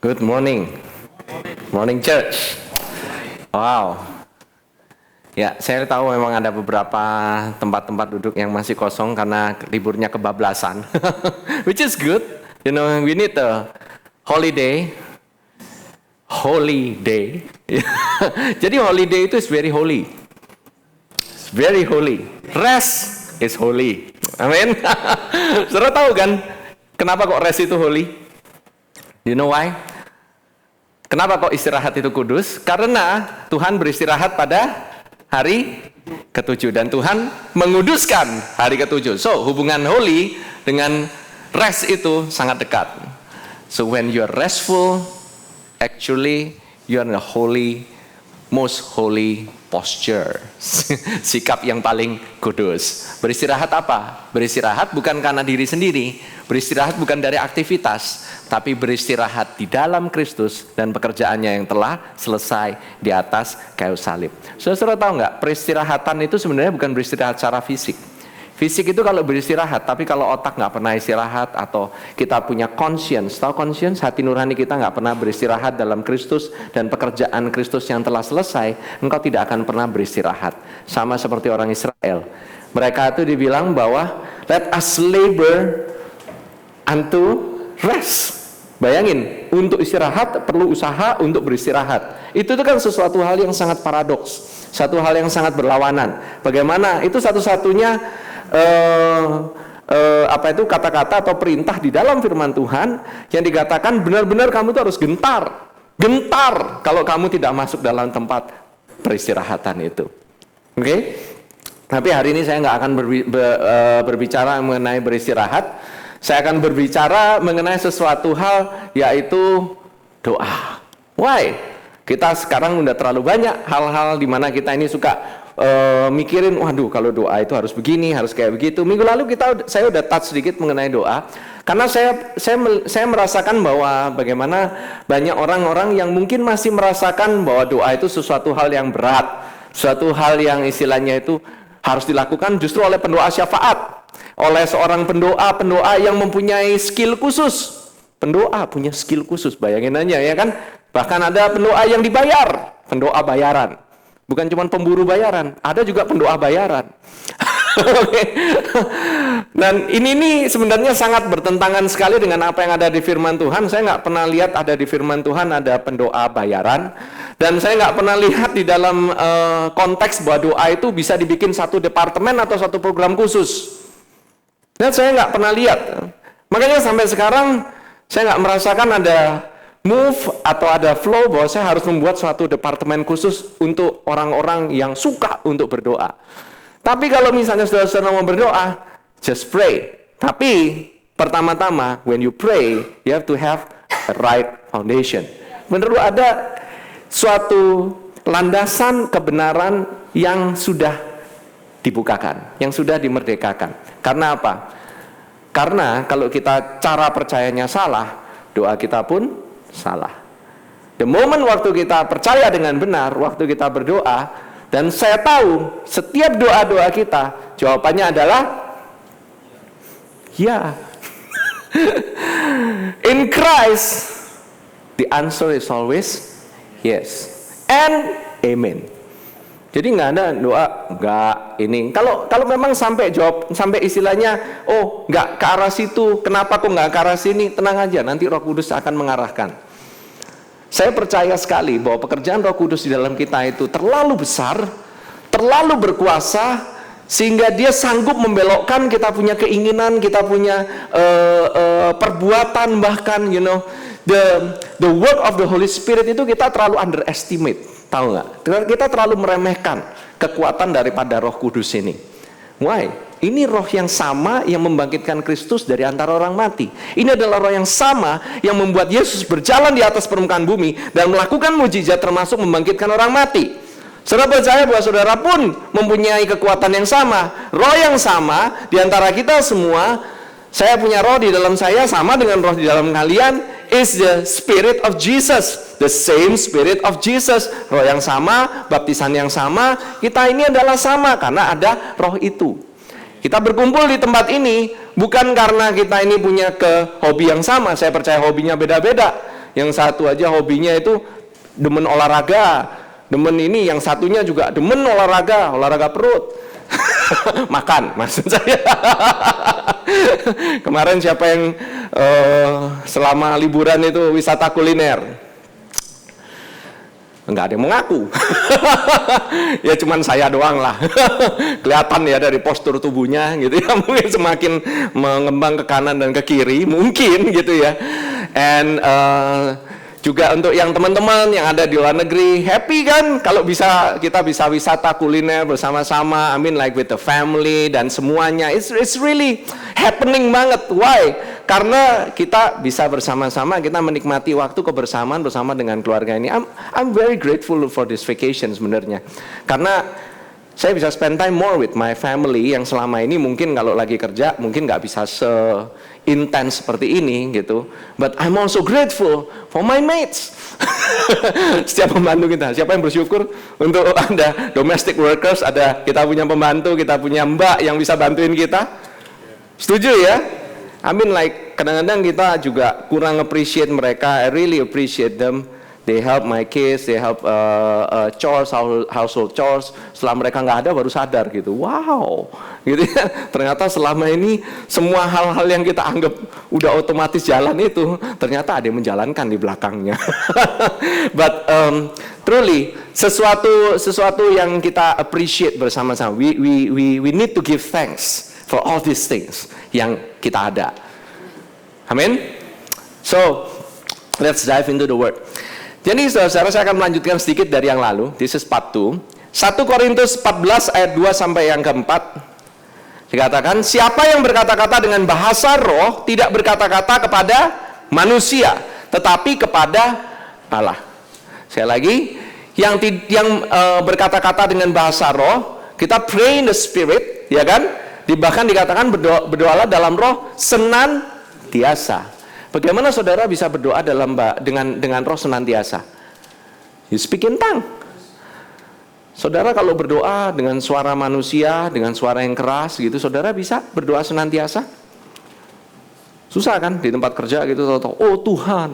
Good morning. Morning church. Wow. Ya, saya tahu memang ada beberapa tempat-tempat duduk yang masih kosong karena liburnya kebablasan. Which is good. You know, we need a holiday. Holy day. Jadi holiday itu is very holy. It's very holy. Rest is holy. Amin. Saudara tahu kan kenapa kok rest itu holy? You know why? Kenapa kok istirahat itu kudus? Karena Tuhan beristirahat pada hari ke-7 dan Tuhan menguduskan hari ke-7. So, hubungan holy dengan rest itu sangat dekat. So, when you are restful, actually you are in a holy, most holy posture. Sikap yang paling kudus. Beristirahat apa? Beristirahat bukan karena diri sendiri, beristirahat bukan dari aktivitas, tapi beristirahat di dalam Kristus dan pekerjaannya yang telah selesai di atas kayu salib. Saudara tahu nggak? Peristirahatan itu sebenarnya bukan beristirahat secara fisik. Fisik itu kalau beristirahat, tapi kalau otak nggak pernah istirahat atau kita punya conscience, tahu conscience, hati nurani kita nggak pernah beristirahat dalam Kristus dan pekerjaan Kristus yang telah selesai, engkau tidak akan pernah beristirahat. Sama seperti orang Israel. Mereka itu dibilang bahwa let us labor unto rest. Bayangin, untuk istirahat perlu usaha untuk beristirahat. Itu kan sesuatu hal yang sangat paradoks, satu hal yang sangat berlawanan. Bagaimana itu satu-satunya kata-kata atau perintah di dalam firman Tuhan yang dikatakan benar-benar kamu tuh harus gentar kalau kamu tidak masuk dalam tempat peristirahatan itu. Oke? Tapi hari ini saya nggak akan berbicara mengenai beristirahat. Saya akan berbicara mengenai sesuatu hal, yaitu doa. Why? Kita sekarang udah terlalu banyak hal-hal di mana kita ini suka mikirin, waduh kalau doa itu harus begini, harus kayak begitu. Minggu lalu saya udah touch sedikit mengenai doa, karena saya merasakan bahwa bagaimana banyak orang-orang yang mungkin masih merasakan bahwa doa itu sesuatu hal yang berat, suatu hal yang istilahnya itu harus dilakukan justru oleh pendoa syafaat, oleh seorang pendoa yang mempunyai skill khusus. Pendoa punya skill khusus, bayangin aja ya kan. Bahkan ada pendoa yang dibayar, pendoa bayaran. Bukan cuma pemburu bayaran, ada juga pendoa bayaran. Dan ini sebenarnya sangat bertentangan sekali dengan apa yang ada di firman Tuhan. Saya nggak pernah lihat ada di firman Tuhan ada pendoa bayaran. Dan saya nggak pernah lihat di dalam konteks bahwa doa itu bisa dibikin satu departemen atau satu program khusus. Dan saya nggak pernah lihat. Makanya sampai sekarang saya nggak merasakan ada move atau ada flow bahwa saya harus membuat suatu departemen khusus untuk orang-orang yang suka untuk berdoa. Tapi kalau misalnya saudara-saudara mau berdoa, just pray. Tapi pertama-tama, when you pray, you have to have a right foundation. Perlu ada suatu landasan kebenaran yang sudah dibukakan, yang sudah dimerdekakan. Karena apa? Karena kalau kita cara percayanya salah, doa kita pun salah. The moment waktu kita percaya dengan benar, waktu kita berdoa, dan saya tahu setiap doa-doa kita jawabannya adalah ya. In Christ, the answer is always yes and amen. Jadi nggak ada doa nggak ini. Kalau memang sampai istilahnya nggak ke arah situ, kenapa kok nggak ke arah sini? Tenang aja, nanti Roh Kudus akan mengarahkan. Saya percaya sekali bahwa pekerjaan Roh Kudus di dalam kita itu terlalu besar, terlalu berkuasa, sehingga dia sanggup membelokkan kita punya keinginan, kita punya perbuatan, bahkan the work of the Holy Spirit itu kita terlalu underestimate. Tahu nggak? Kita terlalu meremehkan kekuatan daripada Roh Kudus ini. Why? Ini roh yang sama yang membangkitkan Kristus dari antara orang mati. Ini adalah roh yang sama yang membuat Yesus berjalan di atas permukaan bumi dan melakukan mujizat termasuk membangkitkan orang mati. Saudara percaya bahwa saudara pun mempunyai kekuatan yang sama, roh yang sama di antara kita semua. Saya punya roh di dalam saya sama dengan roh di dalam kalian, is the Spirit of Jesus, the same Spirit of Jesus. Roh yang sama, baptisan yang sama, kita ini adalah sama karena ada roh itu. Kita berkumpul di tempat ini bukan karena kita ini punya hobi yang sama. Saya percaya hobinya beda-beda. Yang satu aja hobinya itu demen olahraga, demen ini, yang satunya juga demen olahraga perut. Makan maksud saya. Kemarin siapa yang selama liburan itu wisata kuliner? Enggak ada yang mengaku. Ya cuman saya doang lah. Kelihatan ya dari postur tubuhnya gitu ya. Mungkin semakin mengembang ke kanan dan ke kiri mungkin gitu ya. And juga untuk yang teman-teman yang ada di luar negeri, happy kan kalau kita bisa wisata kuliner bersama-sama. I mean like with the family dan semuanya. It's really happening banget. Why? Karena kita bisa bersama-sama, kita menikmati waktu kebersamaan bersama dengan keluarga ini. I'm very grateful for this vacation sebenarnya. Karena saya bisa spend time more with my family yang selama ini mungkin kalau lagi kerja mungkin nggak bisa intens seperti ini gitu. But I'm also grateful for my mates. Setiap pembantu kita. Siapa yang bersyukur untuk ada domestic workers, kita punya pembantu, kita punya mbak yang bisa bantuin kita? Setuju ya? I mean like kadang-kadang kita juga kurang appreciate mereka. I really appreciate them. They help my kids, they help chores, household chores. Setelah mereka nggak ada baru sadar gitu. Wow, gitu ya. Ternyata selama ini semua hal-hal yang kita anggap udah otomatis jalan itu ternyata ada yang menjalankan di belakangnya. But truly sesuatu yang kita appreciate bersama-sama. We need to give thanks for all these things yang kita ada. Amin. So let's dive into the word. Jadi saudara, saya akan melanjutkan sedikit dari yang lalu. This is part 2. 1 Korintus 14 ayat 2 sampai yang keempat. Dikatakan, siapa yang berkata-kata dengan bahasa roh tidak berkata-kata kepada manusia, tetapi kepada Allah. Saya lagi, yang berkata-kata dengan bahasa roh, kita pray in the spirit, ya kan? Bahkan dikatakan berdoalah dalam roh senantiasa. Bagaimana saudara bisa berdoa dengan roh senantiasa? You speak in tongue. Saudara kalau berdoa dengan suara manusia, dengan suara yang keras gitu, saudara bisa berdoa senantiasa? Susah kan di tempat kerja gitu, oh Tuhan,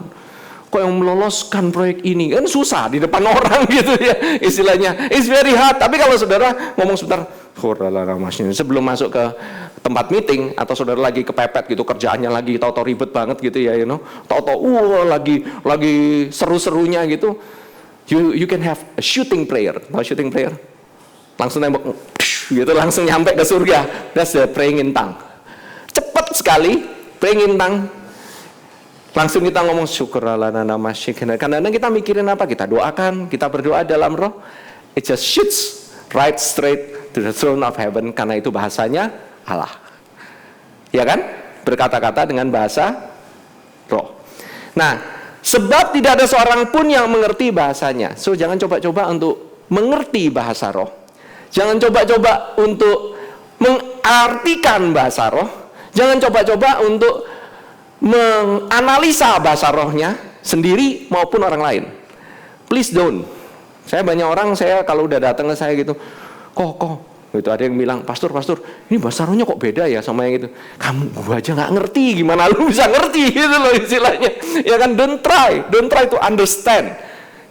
kok yang meloloskan proyek ini? Kan susah di depan orang gitu ya, istilahnya. It's very hard. Tapi kalau saudara ngomong sebentar, sebelum masuk ke tempat meeting, atau saudara lagi kepepet gitu kerjaannya lagi tahu-tahu ribet banget gitu ya, tahu-tahu lagi seru-serunya gitu, you can have a shooting prayer. Tahu shooting prayer? Langsung nembak gitu, langsung nyampe ke surga. That's the praying in tongue. Cepat sekali praying in tongue. Langsung kita ngomong syukurlah nama syukur. Karena kita mikirin apa? Kita doakan, kita berdoa dalam roh. It just shoots right straight to the throne of heaven, karena itu bahasanya Allah. Ya kan? Berkata-kata dengan bahasa roh. Nah, sebab tidak ada seorang pun yang mengerti bahasanya. So, jangan coba-coba untuk mengerti bahasa roh. Jangan coba-coba untuk mengartikan bahasa roh. Jangan coba-coba untuk menganalisa bahasa rohnya sendiri maupun orang lain. Please don't. Saya banyak orang, kalau udah datang ke saya gitu, kok gitu, ada yang bilang, pastor, ini bahasa rohnya kok beda ya sama yang itu. Gua aja nggak ngerti, gimana lu bisa ngerti gitu loh istilahnya. Ya kan, don't try to understand.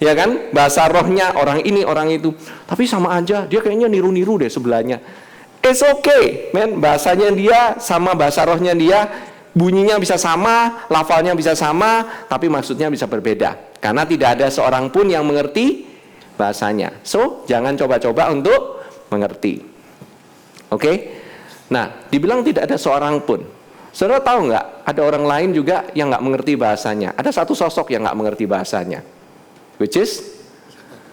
Ya kan, bahasa rohnya orang ini, orang itu. Tapi sama aja, dia kayaknya niru-niru deh sebelahnya. It's okay, man. Bahasanya dia sama bahasa rohnya dia, bunyinya bisa sama, lafalnya bisa sama, tapi maksudnya bisa berbeda. Karena tidak ada seorang pun yang mengerti bahasanya. So, jangan coba-coba untuk mengerti. Oke? Nah, dibilang tidak ada seorang pun. Saudara tahu nggak? Ada orang lain juga yang nggak mengerti bahasanya. Ada satu sosok yang nggak mengerti bahasanya, which is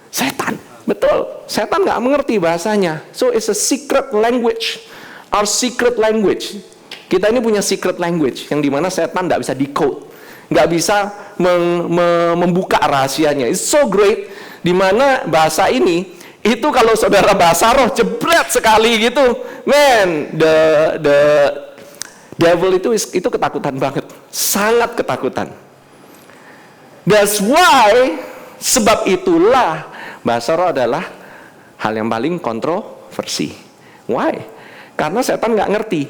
setan. Betul, setan nggak mengerti bahasanya. So, it's a secret language. Our secret language. Kita ini punya secret language yang dimana setan nggak bisa decode, nggak bisa membuka rahasianya. It's so great, dimana bahasa ini itu kalau saudara bahasa roh jebret sekali gitu, man, the devil itu ketakutan banget, sangat ketakutan. That's why, sebab itulah bahasa roh adalah hal yang paling kontroversi. Why? Karena setan nggak ngerti.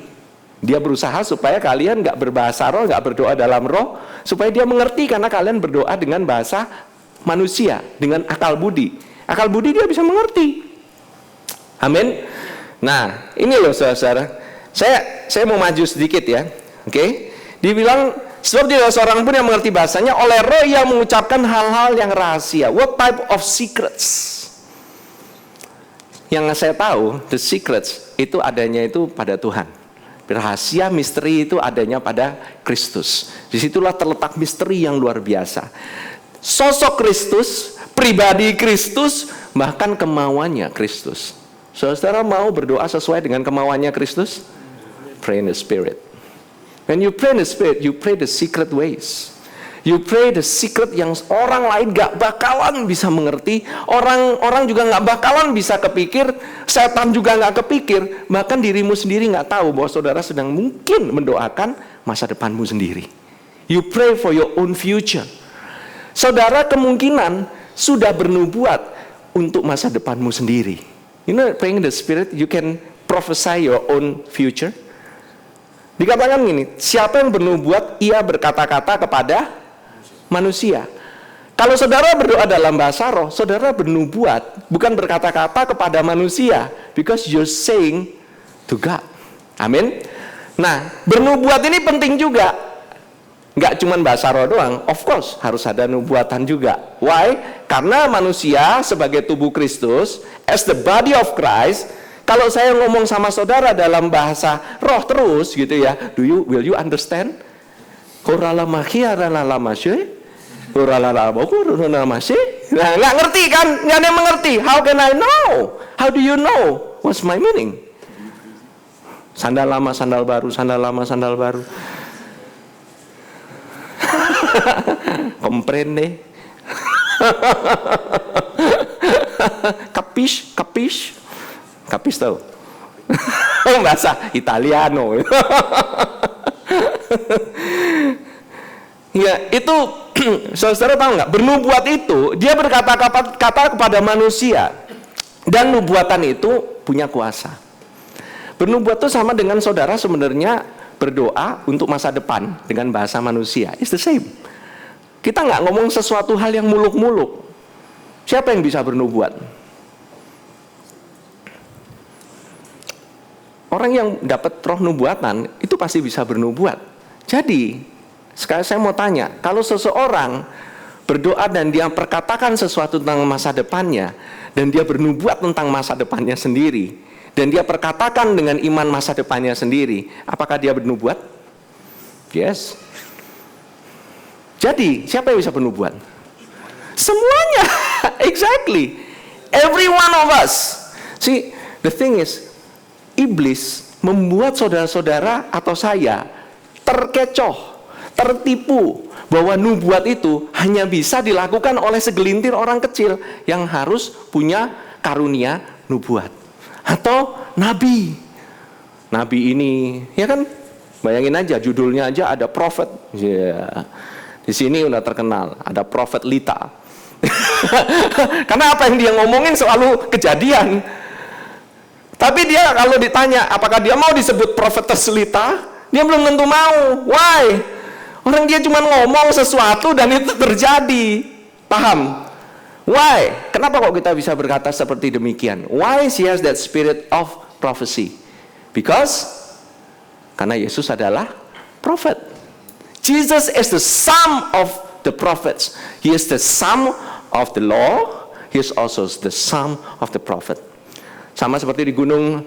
Dia berusaha supaya kalian nggak berbahasa roh, nggak berdoa dalam roh, supaya dia mengerti, karena kalian berdoa dengan bahasa manusia, dengan akal budi. Akal budi dia bisa mengerti. Amin. Nah, ini loh saudara. Saya mau maju sedikit ya. Oke. Dibilang sebab tidak seorang pun yang mengerti bahasanya, oleh roh yang mengucapkan hal-hal yang rahasia. What type of secrets? Yang saya tahu, the secrets itu adanya itu pada Tuhan. Rahasia misteri itu adanya pada Kristus. Disitulah terletak misteri yang luar biasa. Sosok Kristus, pribadi Kristus, bahkan kemauannya Kristus. Saudara mau berdoa sesuai dengan kemauannya Kristus? Pray in the Spirit. When you pray in the Spirit, you pray the secret ways. You pray the secret yang orang lain gak bakalan bisa mengerti. Orang juga gak bakalan bisa kepikir. Setan juga gak kepikir. Bahkan dirimu sendiri gak tahu bahwa saudara sedang mungkin mendoakan masa depanmu sendiri. You pray for your own future. Saudara kemungkinan sudah bernubuat untuk masa depanmu sendiri. You know, praying in the Spirit, you can prophesy your own future. Dikatakan gini, siapa yang bernubuat, ia berkata-kata kepada manusia. Kalau saudara berdoa dalam bahasa roh, saudara bernubuat, bukan berkata-kata kepada manusia, because you're saying to God. Amin. Nah, bernubuat ini penting juga. Nggak cuma bahasa roh doang, of course harus ada nubuatan juga. Why? Karena manusia sebagai tubuh Kristus, as the body of Christ, kalau saya ngomong sama saudara dalam bahasa roh terus gitu ya, will you understand? Nah, nggak ngerti kan? Nggak ada yang mengerti. How can I know? How do you know? What's my meaning? Sandal lama, sandal baru, sandal lama, sandal baru. Comprende? Capish? Capish? Capish tahu? Bahasa Italiano. Ya, itu saudara tahu nggak? Bernubuat itu dia berkata-kata kepada manusia, dan nubuatan itu punya kuasa. Bernubuat itu sama dengan saudara sebenarnya berdoa untuk masa depan dengan bahasa manusia. It's the same. Kita nggak ngomong sesuatu hal yang muluk-muluk. Siapa yang bisa bernubuat? Orang yang dapat roh nubuatan itu pasti bisa bernubuat. Jadi, sekarang saya mau tanya, kalau seseorang berdoa dan dia perkatakan sesuatu tentang masa depannya, dan dia bernubuat tentang masa depannya sendiri, dan dia perkatakan dengan iman masa depannya sendiri, apakah dia bernubuat? Yes. Jadi, siapa yang bisa bernubuat? Semuanya. Exactly. Every one of us. See, the thing is, iblis membuat saudara-saudara atau saya terkecoh, tertipu bahwa nubuat itu hanya bisa dilakukan oleh segelintir orang kecil yang harus punya karunia nubuat atau nabi. Nabi ini, ya kan? Bayangin aja judulnya aja ada prophet. Yeah. Di sini udah terkenal, ada prophet Lita. Karena apa yang dia ngomongin selalu kejadian. Tapi dia kalau ditanya apakah dia mau disebut prophetess Lita, dia belum tentu mau. Why? Orang dia cuma ngomong sesuatu dan itu terjadi. Paham? Why? Kenapa kok kita bisa berkata seperti demikian? Why she has that spirit of prophecy? Because karena Yesus adalah prophet. Jesus is the son of the prophets. He is the son of the law. He is also the son of the prophet. Sama seperti di gunung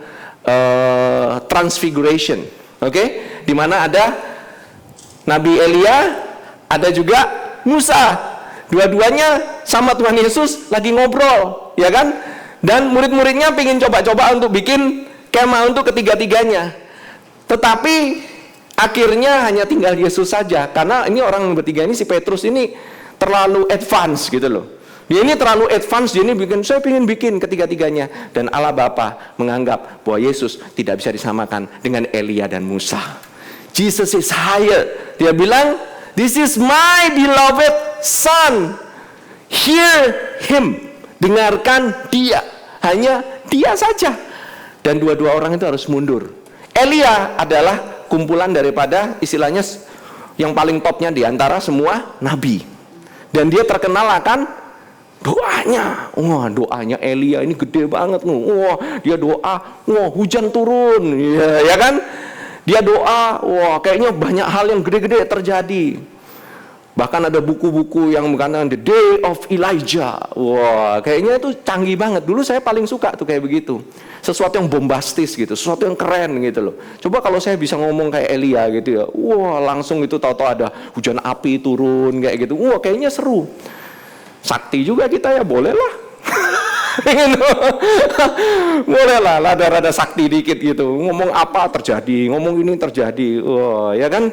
Transfiguration, oke? Di mana ada Nabi Elia, ada juga Musa. Dua-duanya sama Tuhan Yesus lagi ngobrol, ya kan? Dan murid-muridnya pengen coba-coba untuk bikin kemah untuk ketiga-tiganya. Tetapi akhirnya hanya tinggal Yesus saja, karena ini orang bertiga ini, si Petrus ini terlalu advance gitu loh. Dia ini terlalu advance, dia ini saya ingin bikin ketiga-tiganya. Dan Allah Bapa menganggap bahwa Yesus tidak bisa disamakan dengan Elia dan Musa. Jesus is higher. Dia bilang, this is my beloved son. Hear him. Dengarkan dia. Hanya dia saja. Dan dua-dua orang itu harus mundur. Elia adalah kumpulan daripada istilahnya yang paling topnya di antara semua nabi. Dan dia terkenal akan doanya. Wah, doanya Elia ini gede banget. Wah, dia doa, wah hujan turun. Ya kan? Dia doa, wah kayaknya banyak hal yang gede-gede terjadi. Bahkan ada buku-buku yang mengatakan The Day of Elijah. Wah, kayaknya itu canggih banget. Dulu saya paling suka tuh kayak begitu. Sesuatu yang bombastis gitu, sesuatu yang keren gitu loh. Coba kalau saya bisa ngomong kayak Elia gitu ya. Wah, langsung itu tahu-tahu ada hujan api turun kayak gitu. Wah, kayaknya seru. Sakti juga kita ya, boleh lah. Boleh lah, rada-rada sakti dikit gitu. Ngomong apa terjadi, ngomong ini terjadi. Wah, ya kan?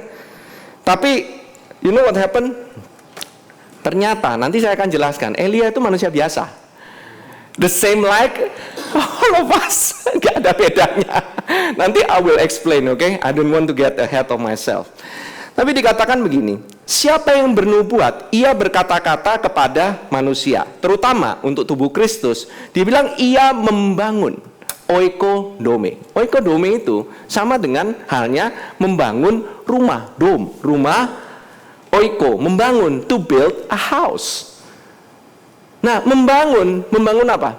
Tapi you know what happened? Ternyata nanti saya akan jelaskan, Elia itu manusia biasa. The same like all of us. Gak ada bedanya. Nanti I will explain, okay? I don't want to get ahead of myself. Tapi dikatakan begini, siapa yang bernubuat, ia berkata-kata kepada manusia, terutama untuk tubuh Kristus. Dibilang ia membangun, oikodome. Oikodome itu sama dengan halnya membangun rumah, dom, rumah, oiko, membangun, to build a house. Nah, membangun apa?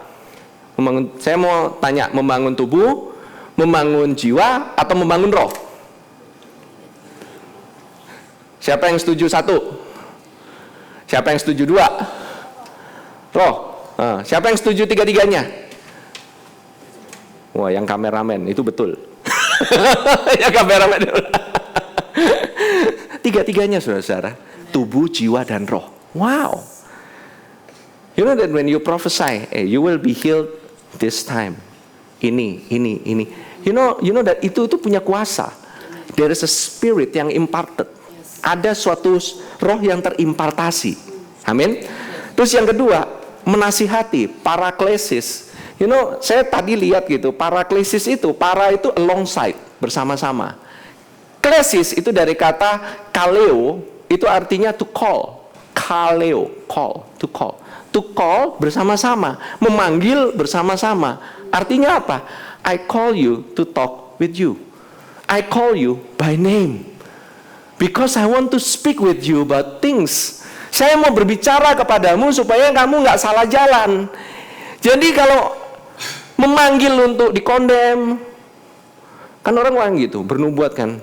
Saya mau tanya, membangun tubuh, membangun jiwa, atau membangun roh? Siapa yang setuju satu? Siapa yang setuju dua? Roh. Siapa yang setuju tiga-tiganya? Wah, yang kameramen itu betul. Yang kameramen. Tiga-tiganya, saudara-saudara. Tubuh, jiwa, dan roh. Wow. You know that when you prophesy, you will be healed this time. Ini. You know that itu punya kuasa. There is a spirit yang imparted. Ada suatu roh yang terimpartasi. Amin. Terus yang kedua, menasihati, paraklesis. You know, saya tadi lihat gitu, paraklesis itu, para itu alongside, bersama-sama. Klesis itu dari kata kaleo, itu artinya to call. Kaleo, call, to call. To call bersama-sama, memanggil bersama-sama. Artinya apa? I call you to talk with you. I call you by name. Because I want to speak with you about things. Saya mau berbicara kepadamu supaya kamu nggak salah jalan. Jadi kalau memanggil untuk dikondem, kan orang gitu, bernubuat kan.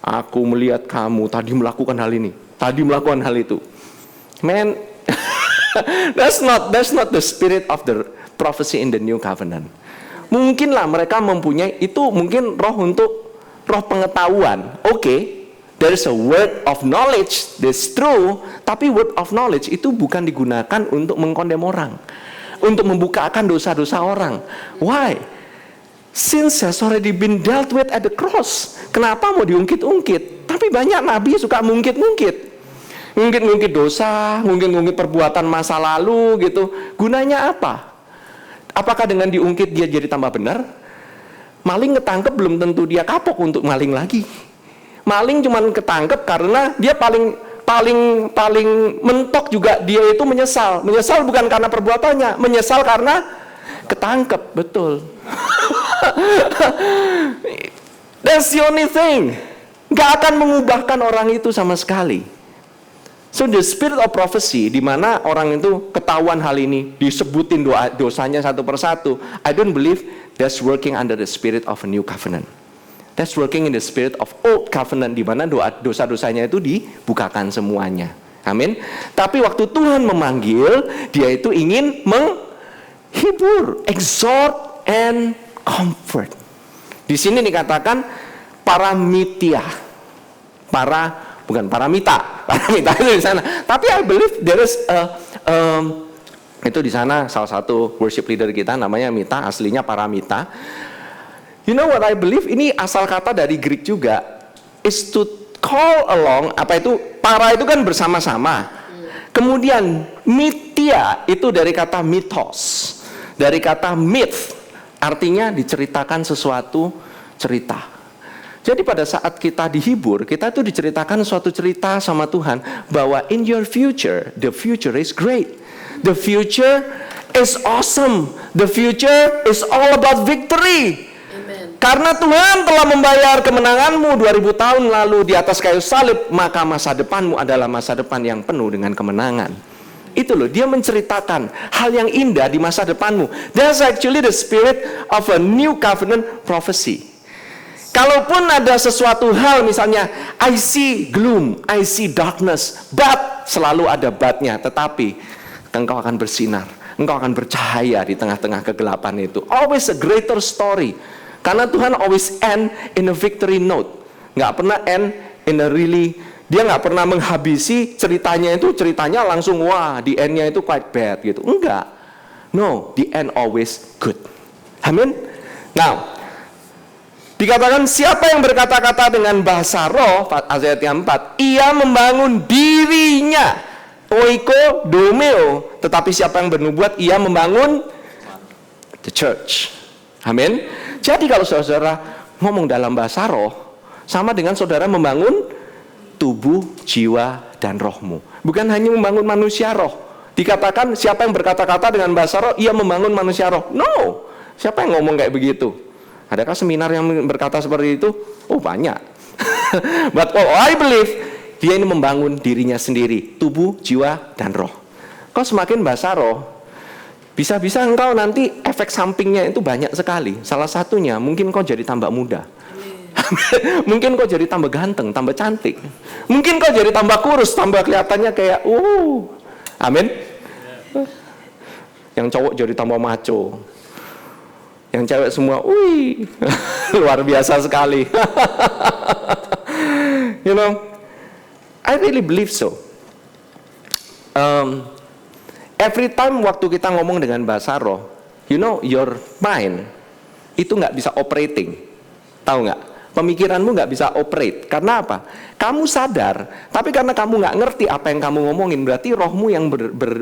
Aku melihat kamu tadi melakukan hal ini, tadi melakukan hal itu. Man, that's not the spirit of the prophecy in the new covenant. Mungkinlah mereka mempunyai itu, mungkin roh untuk roh pengetahuan. Oke. There is a word of knowledge, that's true. Tapi word of knowledge itu bukan digunakan untuk mengkondem orang, untuk membukakan dosa-dosa orang. Why? Since has already been dealt with at the cross. Kenapa mau diungkit-ungkit? Tapi banyak nabi suka mengungkit-ungkit. Ngungkit-ngungkit dosa, ngungkit-ngungkit perbuatan masa lalu gitu. Gunanya apa? Apakah dengan diungkit dia jadi tambah benar? Maling ketangkep belum tentu dia kapok untuk maling lagi. Maling cuman ketangkep karena dia paling mentok juga, dia itu menyesal. Menyesal bukan karena perbuatannya, menyesal karena ketangkep, betul. That's the only thing. Gak akan mengubahkan orang itu sama sekali. So the spirit of prophecy, di mana orang itu ketahuan hal ini, disebutin dosanya satu persatu. I don't believe that's working under the spirit of a new covenant. That's working in the spirit of old covenant, di mana dosa-dosanya itu dibukakan semuanya. Amin. Tapi waktu Tuhan memanggil, dia itu ingin menghibur, exhort and comfort. Di sini dikatakan paramita. Bukan paramita. Paramita itu di sana. Tapi I believe there is itu di sana salah satu worship leader kita namanya Mita, aslinya paramita. You know what I believe? Ini asal kata dari Greek juga, is to call along. Apa itu? Para itu kan bersama-sama. Kemudian mitia itu dari kata mythos, dari kata myth, artinya diceritakan sesuatu cerita. Jadi pada saat kita dihibur, kita itu diceritakan suatu cerita sama Tuhan bahwa in your future, the future is great. The future is awesome. The future is all about victory. Karena Tuhan telah membayar kemenanganmu 2000 tahun lalu di atas kayu salib, maka masa depanmu adalah masa depan yang penuh dengan kemenangan. Itu loh, dia menceritakan hal yang indah di masa depanmu. That's actually the spirit of a new covenant prophecy. Kalaupun ada sesuatu hal, misalnya I see gloom, I see darkness, but selalu ada but-nya, tetapi engkau akan bersinar, engkau akan bercahaya di tengah-tengah kegelapan itu. Always a greater story. Karena Tuhan always end in a victory note. Nggak pernah end in a really, dia nggak pernah menghabisi ceritanya langsung wah, the end-nya itu quite bad gitu. Enggak. No, the end always good. Amin. Now, dikatakan siapa yang berkata-kata dengan bahasa roh, ayat yang 4, ia membangun dirinya, oiko domeo, tetapi siapa yang bernubuat, ia membangun the church. Amin. Jadi kalau saudara ngomong dalam bahasa roh, sama dengan saudara membangun tubuh, jiwa, dan rohmu. Bukan hanya membangun manusia roh. Dikatakan siapa yang berkata-kata dengan bahasa roh, ia membangun manusia roh. No, siapa yang ngomong kayak begitu? Adakah seminar yang berkata seperti itu? Oh, banyak. But I believe dia ini membangun dirinya sendiri, tubuh, jiwa, dan roh. Kau semakin bahasa roh, bisa-bisa engkau nanti efek sampingnya itu banyak sekali. Salah satunya mungkin kau jadi tambah muda. Mungkin kau jadi tambah ganteng, tambah cantik. Mungkin kau jadi tambah kurus, tambah kelihatannya kayak amin. Yang cowok jadi tambah maco. Yang cewek semua, wih, luar biasa sekali. You know, I really believe so. Every time waktu kita ngomong dengan bahasa roh, you know, your mind itu nggak bisa operating. Tahu nggak? Pemikiranmu nggak bisa operate. Karena apa? Kamu sadar, tapi karena kamu nggak ngerti apa yang kamu ngomongin, berarti rohmu yang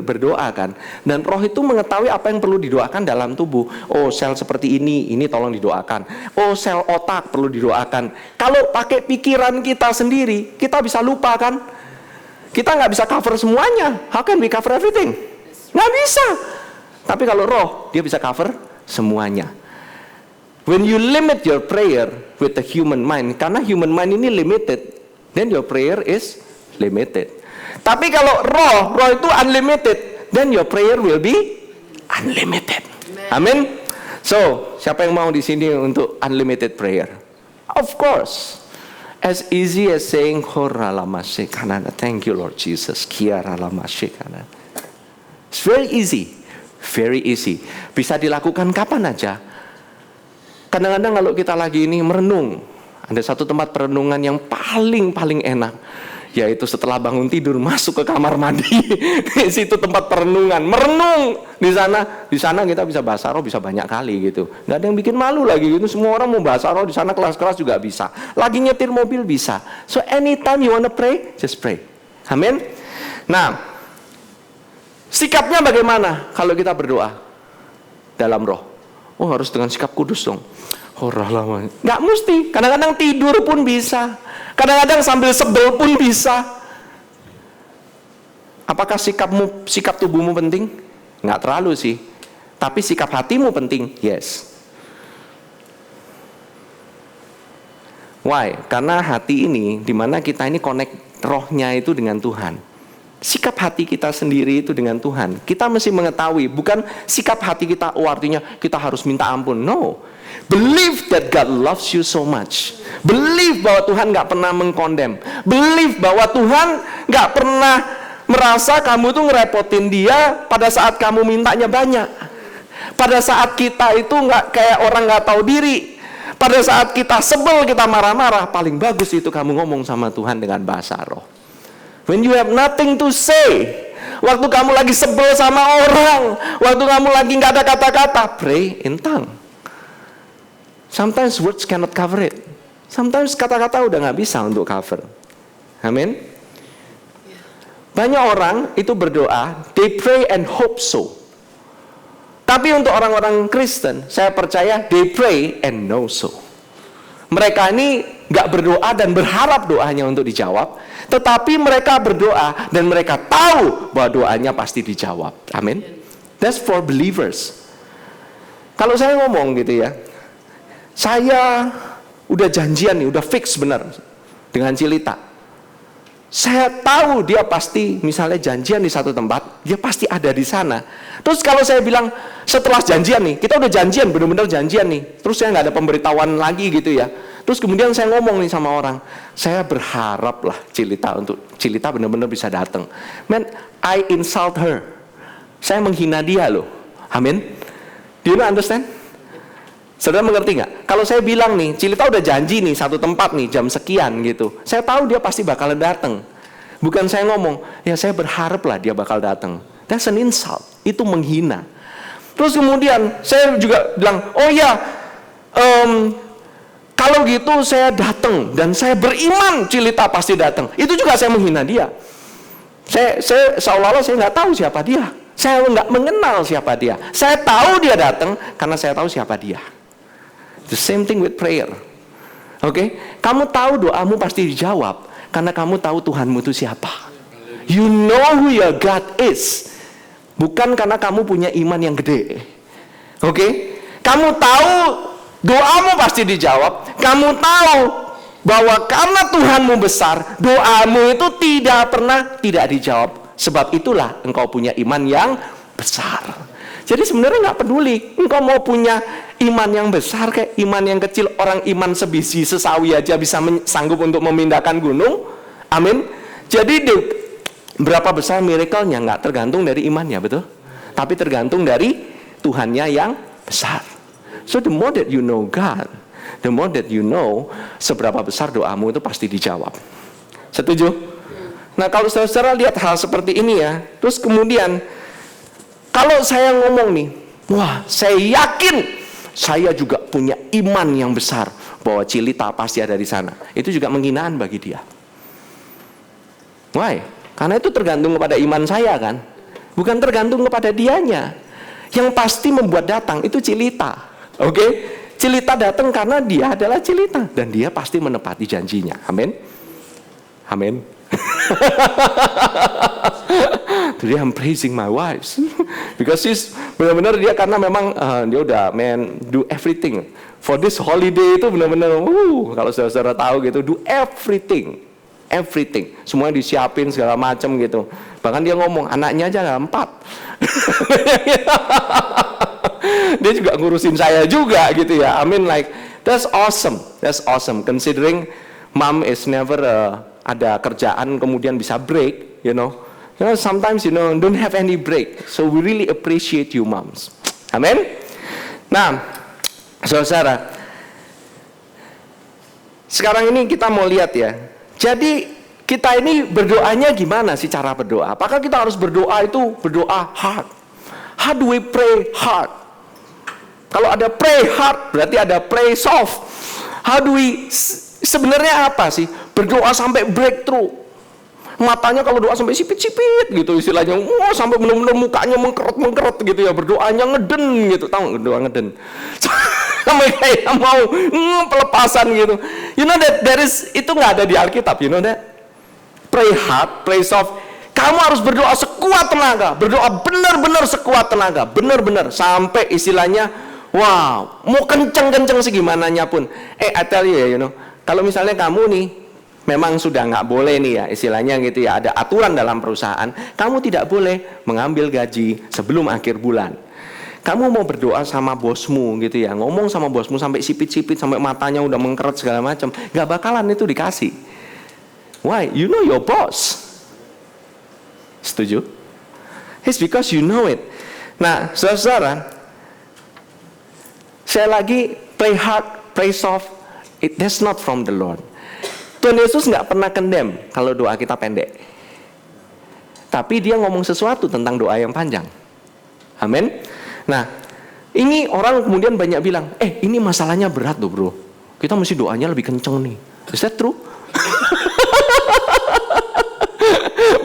berdoa kan. Dan roh itu mengetahui apa yang perlu didoakan dalam tubuh. Oh, sel seperti ini tolong didoakan. Oh, sel otak perlu didoakan. Kalau pakai pikiran kita sendiri, kita bisa lupa kan? Kita nggak bisa cover semuanya. How can we cover everything? Nggak bisa. Tapi kalau roh, dia bisa cover semuanya. When you limit your prayer with the human mind, karena human mind ini limited, then your prayer is limited. Tapi kalau roh itu unlimited, then your prayer will be unlimited. Amin. So, siapa yang mau di sini untuk unlimited prayer? Of course. As easy as saying, thank you Lord Jesus. It's very easy. Very easy. Bisa dilakukan kapan aja. Kadang-kadang kalau kita lagi ini merenung, ada satu tempat perenungan yang paling enak, yaitu setelah bangun tidur masuk ke kamar mandi. Di situ tempat perenungan, merenung di sana kita bisa bahasa roh bisa banyak kali gitu. Nggak ada yang bikin malu lagi gitu. Semua orang mau bahasa roh di sana, kelas-kelas juga bisa. Lagi nyetir mobil bisa. So anytime you wanna pray, just pray. Amin. Nah, sikapnya bagaimana kalau kita berdoa dalam roh? Oh, harus dengan sikap kudus dong. Nggak mesti. Kadang-kadang tidur pun bisa. Kadang-kadang sambil sebel pun bisa. Apakah sikap tubuhmu penting? Nggak terlalu sih. Tapi sikap hatimu penting. Yes. Why? Karena hati ini, dimana kita ini connect rohnya itu dengan Tuhan. Sikap hati kita sendiri itu dengan Tuhan. Kita mesti mengetahui, bukan sikap hati kita, artinya kita harus minta ampun. No. Believe that God loves you so much. Believe bahwa Tuhan gak pernah mengkondem. Believe bahwa Tuhan gak pernah merasa kamu tuh ngerepotin dia pada saat kamu mintanya banyak. Pada saat kita itu gak kayak orang gak tahu diri. Pada saat kita sebel, kita marah-marah, paling bagus itu kamu ngomong sama Tuhan dengan bahasa roh. When you have nothing to say, waktu kamu lagi sebel sama orang, waktu kamu lagi nggak ada kata-kata, pray in tongue. Sometimes words cannot cover it. Sometimes kata-kata udah nggak bisa untuk cover. Amin. Banyak orang itu berdoa, they pray and hope so. Tapi untuk orang-orang Kristen, saya percaya they pray and know so. Mereka ini nggak berdoa dan berharap doanya untuk dijawab, tetapi mereka berdoa dan mereka tahu bahwa doanya pasti dijawab. Amin. That's for believers. Kalau saya ngomong gitu ya, saya udah janjian nih, udah fix benar dengan Cilita. Saya tahu dia pasti misalnya janjian di satu tempat, dia pasti ada di sana. Terus kalau saya bilang setelah janjian nih, kita udah janjian, benar-benar janjian nih, terus saya nggak ada pemberitahuan lagi gitu ya. Terus kemudian saya ngomong nih sama orang, saya berharap lah Cilita benar-benar bisa datang. Man, I insult her. Saya menghina dia loh. Amin. Do you understand? Saudara mengerti nggak? Kalau saya bilang nih, Cilita udah janji nih satu tempat nih jam sekian gitu, saya tahu dia pasti bakalan datang. Bukan saya ngomong, ya saya berharap lah dia bakal datang. That's an insult. Itu menghina. Terus kemudian saya juga bilang, oh ya, kalau gitu saya datang dan saya beriman Cilita pasti datang. Itu juga saya menghina dia. Saya seolah-olah saya nggak tahu siapa dia. Saya nggak mengenal siapa dia. Saya tahu dia datang karena saya tahu siapa dia. The same thing with prayer. Oke, kamu tahu doamu pasti dijawab karena kamu tahu Tuhanmu itu siapa. You know who your God is. Bukan karena kamu punya iman yang gede. Oke, kamu tahu doamu pasti dijawab. Kamu tahu bahwa karena Tuhanmu besar, doamu itu tidak pernah tidak dijawab. Sebab itulah engkau punya iman yang besar. Jadi sebenarnya nggak peduli engkau mau punya iman yang besar kayak iman yang kecil. Orang iman sebiji sesawi aja bisa sanggup untuk memindahkan gunung. Amin. Jadi berapa besar miracle-nya nggak tergantung dari imannya, betul? Tapi tergantung dari Tuhannya yang besar. So the more that you know God, the more that you know seberapa besar doamu itu pasti dijawab. Setuju? Nah, kalau saudara lihat hal seperti ini ya, terus kemudian kalau saya ngomong nih, wah, saya yakin saya juga punya iman yang besar bahwa Cilita pasti ada di sana. Itu juga penghinaan bagi dia. Why? Karena itu tergantung kepada iman saya kan, bukan tergantung kepada dianya. Yang pasti membuat datang itu Cilita. Oke? Cilita datang karena dia adalah Cilita dan dia pasti menepati janjinya. Amin. Amin. Today I'm praising my wife because she's benar-benar dia karena memang dia udah do everything for this holiday itu benar-benar kalau saudara tahu gitu, do everything semuanya disiapin segala macam gitu. Bahkan dia ngomong anaknya aja 4. Dia juga ngurusin saya juga gitu ya. I mean like that's awesome considering mom is never ada kerjaan kemudian bisa break, you know sometimes don't have any break. So we really appreciate you moms. Amin. Nah, saudara, sekarang ini kita mau lihat ya. Jadi kita ini berdoanya gimana sih cara berdoa? Apakah kita harus berdoa itu berdoa hard? How do we pray hard? Kalau ada pray hard berarti ada pray soft. How do we sebenarnya apa sih? Berdoa sampai breakthrough. Matanya kalau doa sampai sipit-sipit gitu istilahnya. Sampai benar-benar mukanya mengkerut gitu ya. Berdoanya ngeden gitu. Tahu doa ngeden? Sampai kayak mau pelepasan gitu. You know that itu nggak ada di Alkitab. You know that? Pray hard, pray soft. Kamu harus berdoa sekuat tenaga. Berdoa benar-benar sekuat tenaga. Benar-benar sampai istilahnya wow, mau kenceng-kenceng segimananya pun. I tell you ya, kalau misalnya kamu nih memang sudah nggak boleh nih ya istilahnya gitu ya, ada aturan dalam perusahaan, kamu tidak boleh mengambil gaji sebelum akhir bulan. Kamu mau berdoa sama bosmu gitu ya, ngomong sama bosmu sampai sipit-sipit, sampai matanya udah mengkeret segala macam, nggak bakalan itu dikasih. Why? You know your boss. Setuju? It's because you know it. Nah, saudara, saya lagi pray hard, pray soft. That's not from the Lord. Tuhan Yesus nggak pernah condemn kalau doa kita pendek. Tapi dia ngomong sesuatu tentang doa yang panjang. Amin. Nah, ini orang kemudian banyak bilang, ini masalahnya berat loh bro. Kita mesti doanya lebih kenceng nih. Is that true?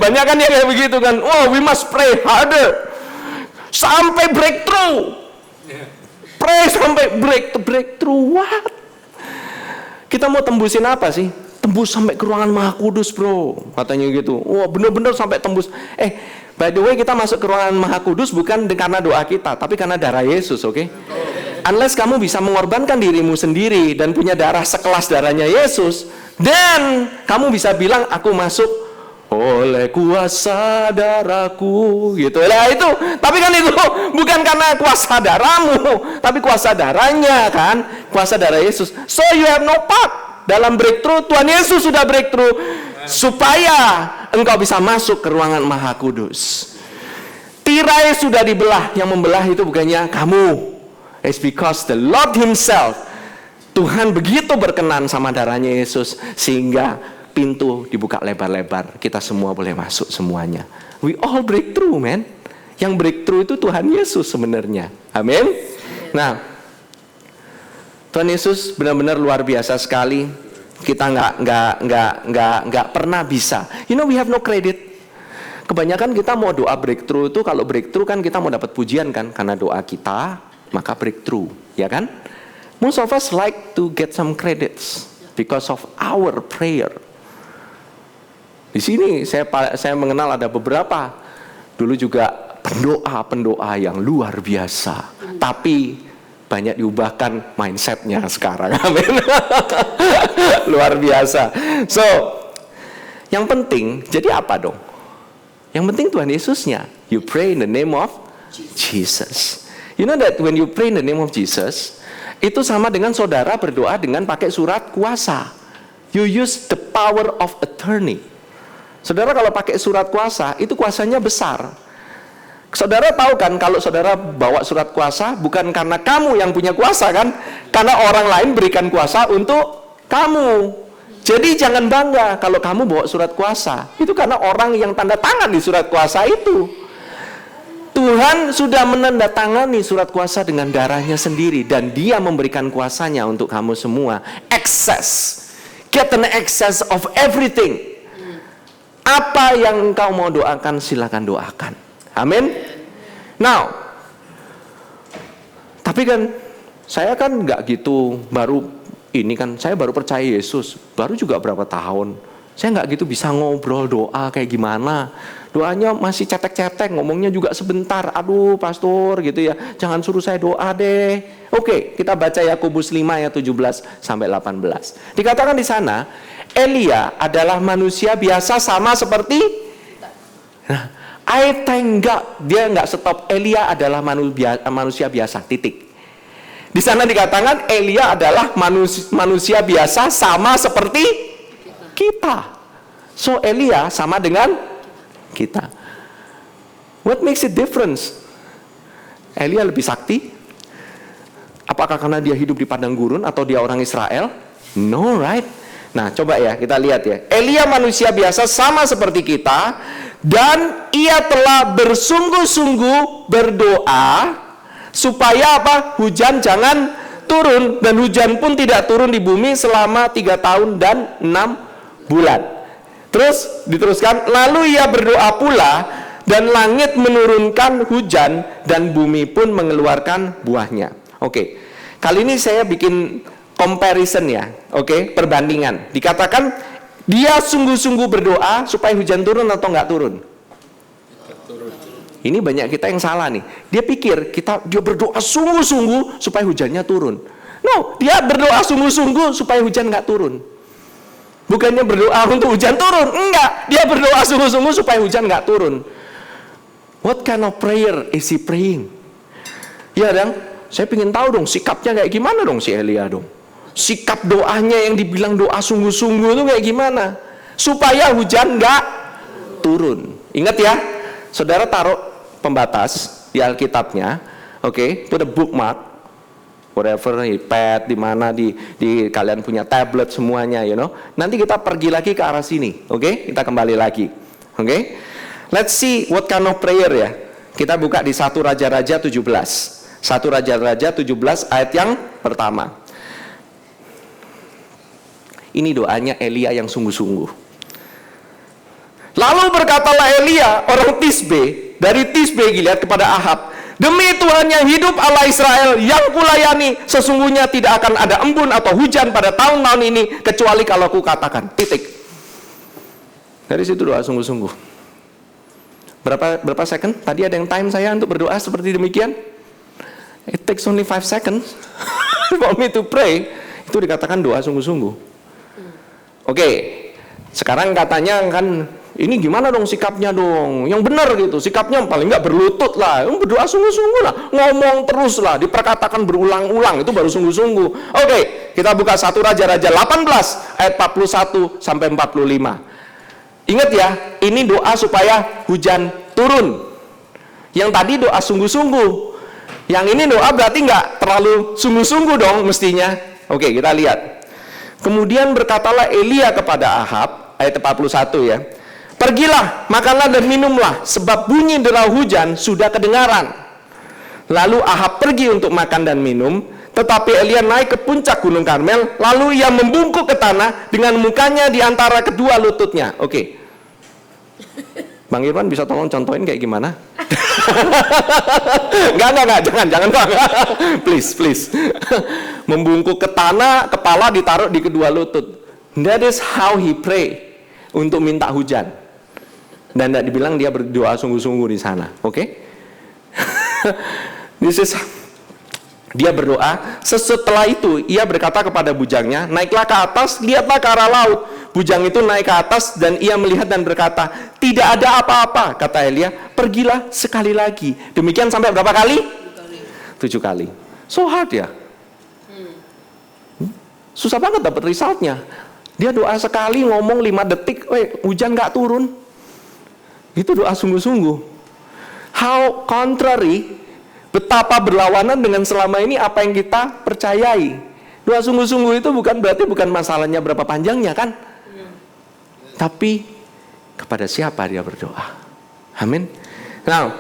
Banyak kan yang kayak begitu kan. Oh, we must pray harder. Sampai breakthrough. Pray sampai breakthrough. What? Kita mau tembusin apa sih? Tembus sampai ke ruangan Maha Kudus bro, katanya gitu. Wah bener-bener sampai tembus. By the way kita masuk ke ruangan Maha Kudus bukan karena doa kita, tapi karena darah Yesus, oke? unless kamu bisa mengorbankan dirimu sendiri dan punya darah sekelas darahnya Yesus, dan kamu bisa bilang aku masuk oleh kuasa darahku gitu. Nah itu, tapi kan itu bukan karena kuasa darahmu, tapi kuasa darahnya kan, kuasa darah Yesus. So you have no part dalam breakthrough. Tuhan Yesus sudah breakthrough supaya engkau bisa masuk ke ruangan Maha Kudus. Tirai sudah dibelah, yang membelah itu bukannya kamu. It's because the Lord Himself, Tuhan begitu berkenan sama darahnya Yesus, sehingga pintu dibuka lebar-lebar, kita semua boleh masuk semuanya. We all breakthrough, man. Yang breakthrough itu Tuhan Yesus sebenarnya. Amin. Nah, Tuhan Yesus benar-benar luar biasa sekali. Kita nggak pernah bisa. You know, we have no credit. Kebanyakan kita mau doa breakthrough itu, kalau breakthrough kan kita mau dapat pujian kan, karena doa kita maka breakthrough, ya kan? Most of us like to get some credits because of our prayer. Di sini saya mengenal ada beberapa dulu juga pendoa yang luar biasa, tapi banyak diubahkan mindsetnya sekarang. Amin. Luar biasa. So, yang penting jadi apa dong? Yang penting Tuhan Yesusnya. You pray in the name of Jesus. You know that when you pray in the name of Jesus, itu sama dengan saudara berdoa dengan pakai surat kuasa. You use the power of attorney. Saudara kalau pakai surat kuasa, itu kuasanya besar. Saudara tahu kan, kalau saudara bawa surat kuasa, bukan karena kamu yang punya kuasa kan, karena orang lain berikan kuasa untuk kamu. Jadi jangan bangga kalau kamu bawa surat kuasa. Itu karena orang yang tanda tangan di surat kuasa itu. Tuhan sudah menandatangani surat kuasa dengan darahnya sendiri, dan Dia memberikan kuasanya untuk kamu semua. Access. Get an access of everything. Apa yang engkau mau doakan, silakan doakan. Amin. Now, tapi kan saya kan nggak gitu saya baru percaya Yesus, baru juga berapa tahun. Saya nggak gitu bisa ngobrol doa kayak gimana. Doanya masih cetek-cetek, ngomongnya juga sebentar. Aduh pastor gitu ya, jangan suruh saya doa deh. Oke, kita baca Yakobus 5 ayat 17 sampai 18. Dikatakan di sana, Elia adalah manusia biasa sama seperti. Nah, I thank God, dia nggak stop. Elia adalah manusia biasa, titik. Di sana dikatakan Elia adalah manusia biasa sama seperti kita. So Elia sama dengan kita. What makes it difference? Elia lebih sakti? Apakah karena dia hidup di padang gurun atau dia orang Israel? No, right? Nah, coba ya kita lihat ya. Elia manusia biasa sama seperti kita, dan ia telah bersungguh-sungguh berdoa supaya apa? Hujan jangan turun, dan hujan pun tidak turun di bumi selama 3 tahun dan 6 bulan. Terus diteruskan, lalu ia berdoa pula, dan langit menurunkan hujan, dan bumi pun mengeluarkan buahnya. Oke, kali ini saya bikin comparison ya, oke, perbandingan. Dikatakan dia sungguh-sungguh berdoa supaya hujan turun atau nggak turun? Ini banyak kita yang salah nih. Dia pikir dia berdoa sungguh-sungguh supaya hujannya turun. No, dia berdoa sungguh-sungguh supaya hujan nggak turun. Bukannya berdoa untuk hujan turun, enggak. Dia berdoa sungguh-sungguh supaya hujan nggak turun. What kind of prayer is he praying? Ya dong, saya ingin tahu dong sikapnya kayak gimana dong si Elia dong. Sikap doanya yang dibilang doa sungguh-sungguh itu kayak gimana? Supaya hujan nggak turun. Ingat ya, saudara taruh pembatas di Alkitabnya, oke, put a bookmark, whatever, di pad, di mana, di kalian punya tablet semuanya, you know. Nanti kita pergi lagi ke arah sini, oke? Kita kembali lagi, oke? Let's see what kind of prayer ya. Kita buka di 1 Raja-Raja 17. 1 Raja-Raja 17 ayat yang pertama. Ini doanya Elia yang sungguh-sungguh. Lalu berkatalah Elia, orang Tisbe, dari Tisbe Gilead kepada Ahab, demi Tuhan yang hidup Allah Israel yang kulayani, sesungguhnya tidak akan ada embun atau hujan pada tahun-tahun ini, kecuali kalau ku katakan. Titik. Dari situ doa sungguh-sungguh. Berapa second? Tadi ada yang time saya untuk berdoa seperti demikian. It takes only 5 seconds for me to pray. Itu dikatakan doa sungguh-sungguh. Oke, sekarang katanya kan, ini gimana dong sikapnya dong? Yang benar gitu, sikapnya paling nggak berlutut lah, berdoa sungguh-sungguh lah, ngomong terus lah, diperkatakan berulang-ulang, itu baru sungguh-sungguh. Oke, kita buka 1 Raja-Raja 18 ayat 41 sampai 45. Ingat ya, ini doa supaya hujan turun. Yang tadi doa sungguh-sungguh, yang ini doa berarti nggak terlalu sungguh-sungguh dong mestinya. Oke, kita lihat. Kemudian berkatalah Elia kepada Ahab, ayat 41 ya, pergilah, makanlah dan minumlah, sebab bunyi derau hujan sudah kedengaran. Lalu Ahab pergi untuk makan dan minum, tetapi Elia naik ke puncak gunung Karmel, lalu ia membungkuk ke tanah dengan mukanya di antara kedua lututnya. Oke. Bang Irwan bisa tolong contohin kayak gimana? Enggak, jangan Bang. Please. Membungkuk ke tanah, kepala ditaruh di kedua lutut. That is how he pray untuk minta hujan. Dan tidak dibilang dia berdoa sungguh-sungguh di sana, oke? Dia berdoa. Setelah itu ia berkata kepada bujangnya, naiklah ke atas, lihatlah ke arah laut. Bujang itu naik ke atas dan ia melihat dan berkata, tidak ada apa-apa. Kata Elia, pergilah sekali lagi. Demikian sampai berapa kali? 7 kali. So hard ya. Susah banget dapat resultnya. Dia doa sekali, ngomong 5 detik, hujan gak turun. Itu doa sungguh-sungguh. How contrary, betapa berlawanan dengan selama ini apa yang kita percayai. Doa sungguh-sungguh itu berarti bukan masalahnya berapa panjangnya kan? Tapi kepada siapa dia berdoa. Amin. Nah,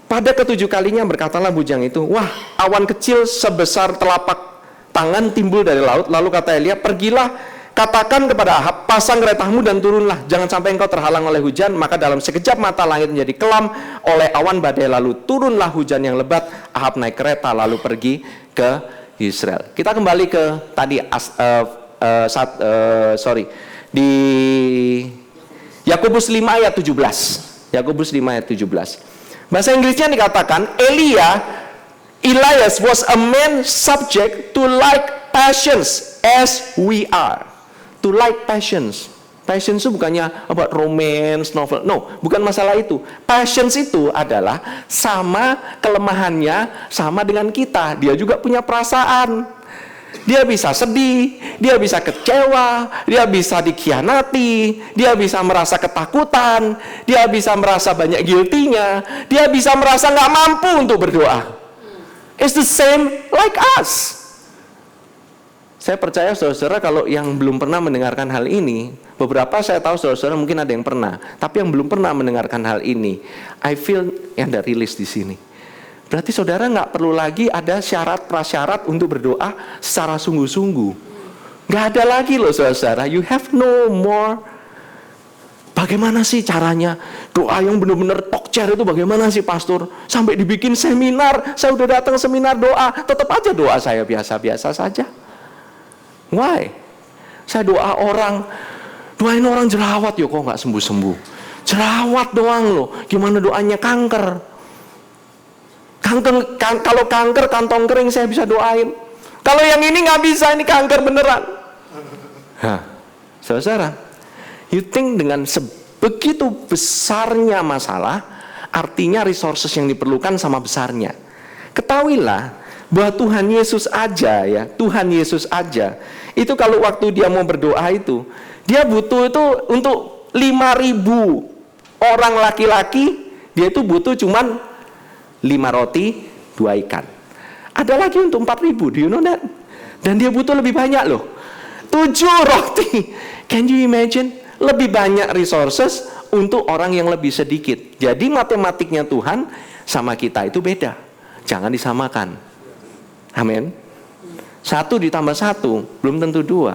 pada ke-7 kalinya berkatalah bujang itu, wah, awan kecil sebesar telapak tangan timbul dari laut. Lalu kata Elia, pergilah, katakan kepada Ahab, pasang keretamu dan turunlah, jangan sampai engkau terhalang oleh hujan. Maka dalam sekejap mata langit menjadi kelam oleh awan badai, lalu turunlah hujan yang lebat. Ahab naik kereta lalu pergi ke Israel. Kita kembali ke tadi di Yakobus 5 ayat 17. Yakobus 5 ayat 17. Bahasa Inggrisnya dikatakan, Elias was a man subject to like passions as we are. To like passions. Passions itu bukannya about romance, novel. No, bukan masalah itu. Passions itu adalah sama kelemahannya, sama dengan kita. Dia juga punya perasaan. Dia bisa sedih, dia bisa kecewa, dia bisa dikhianati, dia bisa merasa ketakutan, dia bisa merasa banyak guilty-nya, dia bisa merasa nggak mampu untuk berdoa. It's the same like us. Saya percaya saudara-saudara kalau yang belum pernah mendengarkan hal ini, beberapa saya tahu saudara-saudara mungkin ada yang pernah, tapi yang belum pernah mendengarkan hal ini, I feel yang ada rilis di sini. Berarti saudara nggak perlu lagi ada syarat prasyarat untuk berdoa secara sungguh-sungguh. Nggak ada lagi loh saudara. You have no more. Bagaimana sih caranya doa yang benar-benar talk chair itu? Bagaimana sih pastor? Sampai dibikin seminar. Saya udah datang seminar doa, tetap aja doa saya biasa-biasa saja. Why? Saya doa orang, doain orang jerawat, kok nggak sembuh-sembuh. Jerawat doang loh. Gimana doanya kanker? Kalau kanker kantong kering saya bisa doain. Kalau yang ini nggak bisa, ini kanker beneran. Saudara, you think dengan sebegitu besarnya masalah, artinya resources yang diperlukan sama besarnya. Ketahuilah bahwa Tuhan Yesus aja ya, Tuhan Yesus aja. Itu kalau waktu dia mau berdoa itu, dia butuh itu untuk 5.000 orang laki-laki, dia itu butuh cuman 5 roti, 2 ikan. Ada lagi untuk 4.000, do you know that? Dan dia butuh lebih banyak loh. 7 roti. Can you imagine? Lebih banyak resources untuk orang yang lebih sedikit. Jadi matematiknya Tuhan sama kita itu beda. Jangan disamakan. Amin. 1 ditambah 1 belum tentu 2.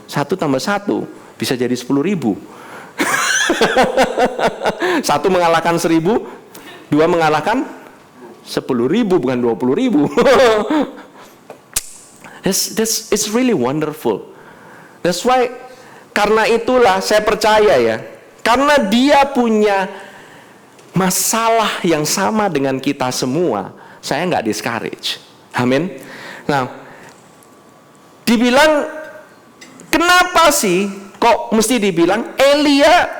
1 tambah 1 bisa jadi 10.000. 1 mengalahkan 1.000, 2 mengalahkan 10.000 bukan 20.000. It's really wonderful. That's why, karena itulah saya percaya ya, karena dia punya masalah yang sama dengan kita semua, saya nggak discourage. Amin. Nah, dibilang kenapa sih kok mesti dibilang Elia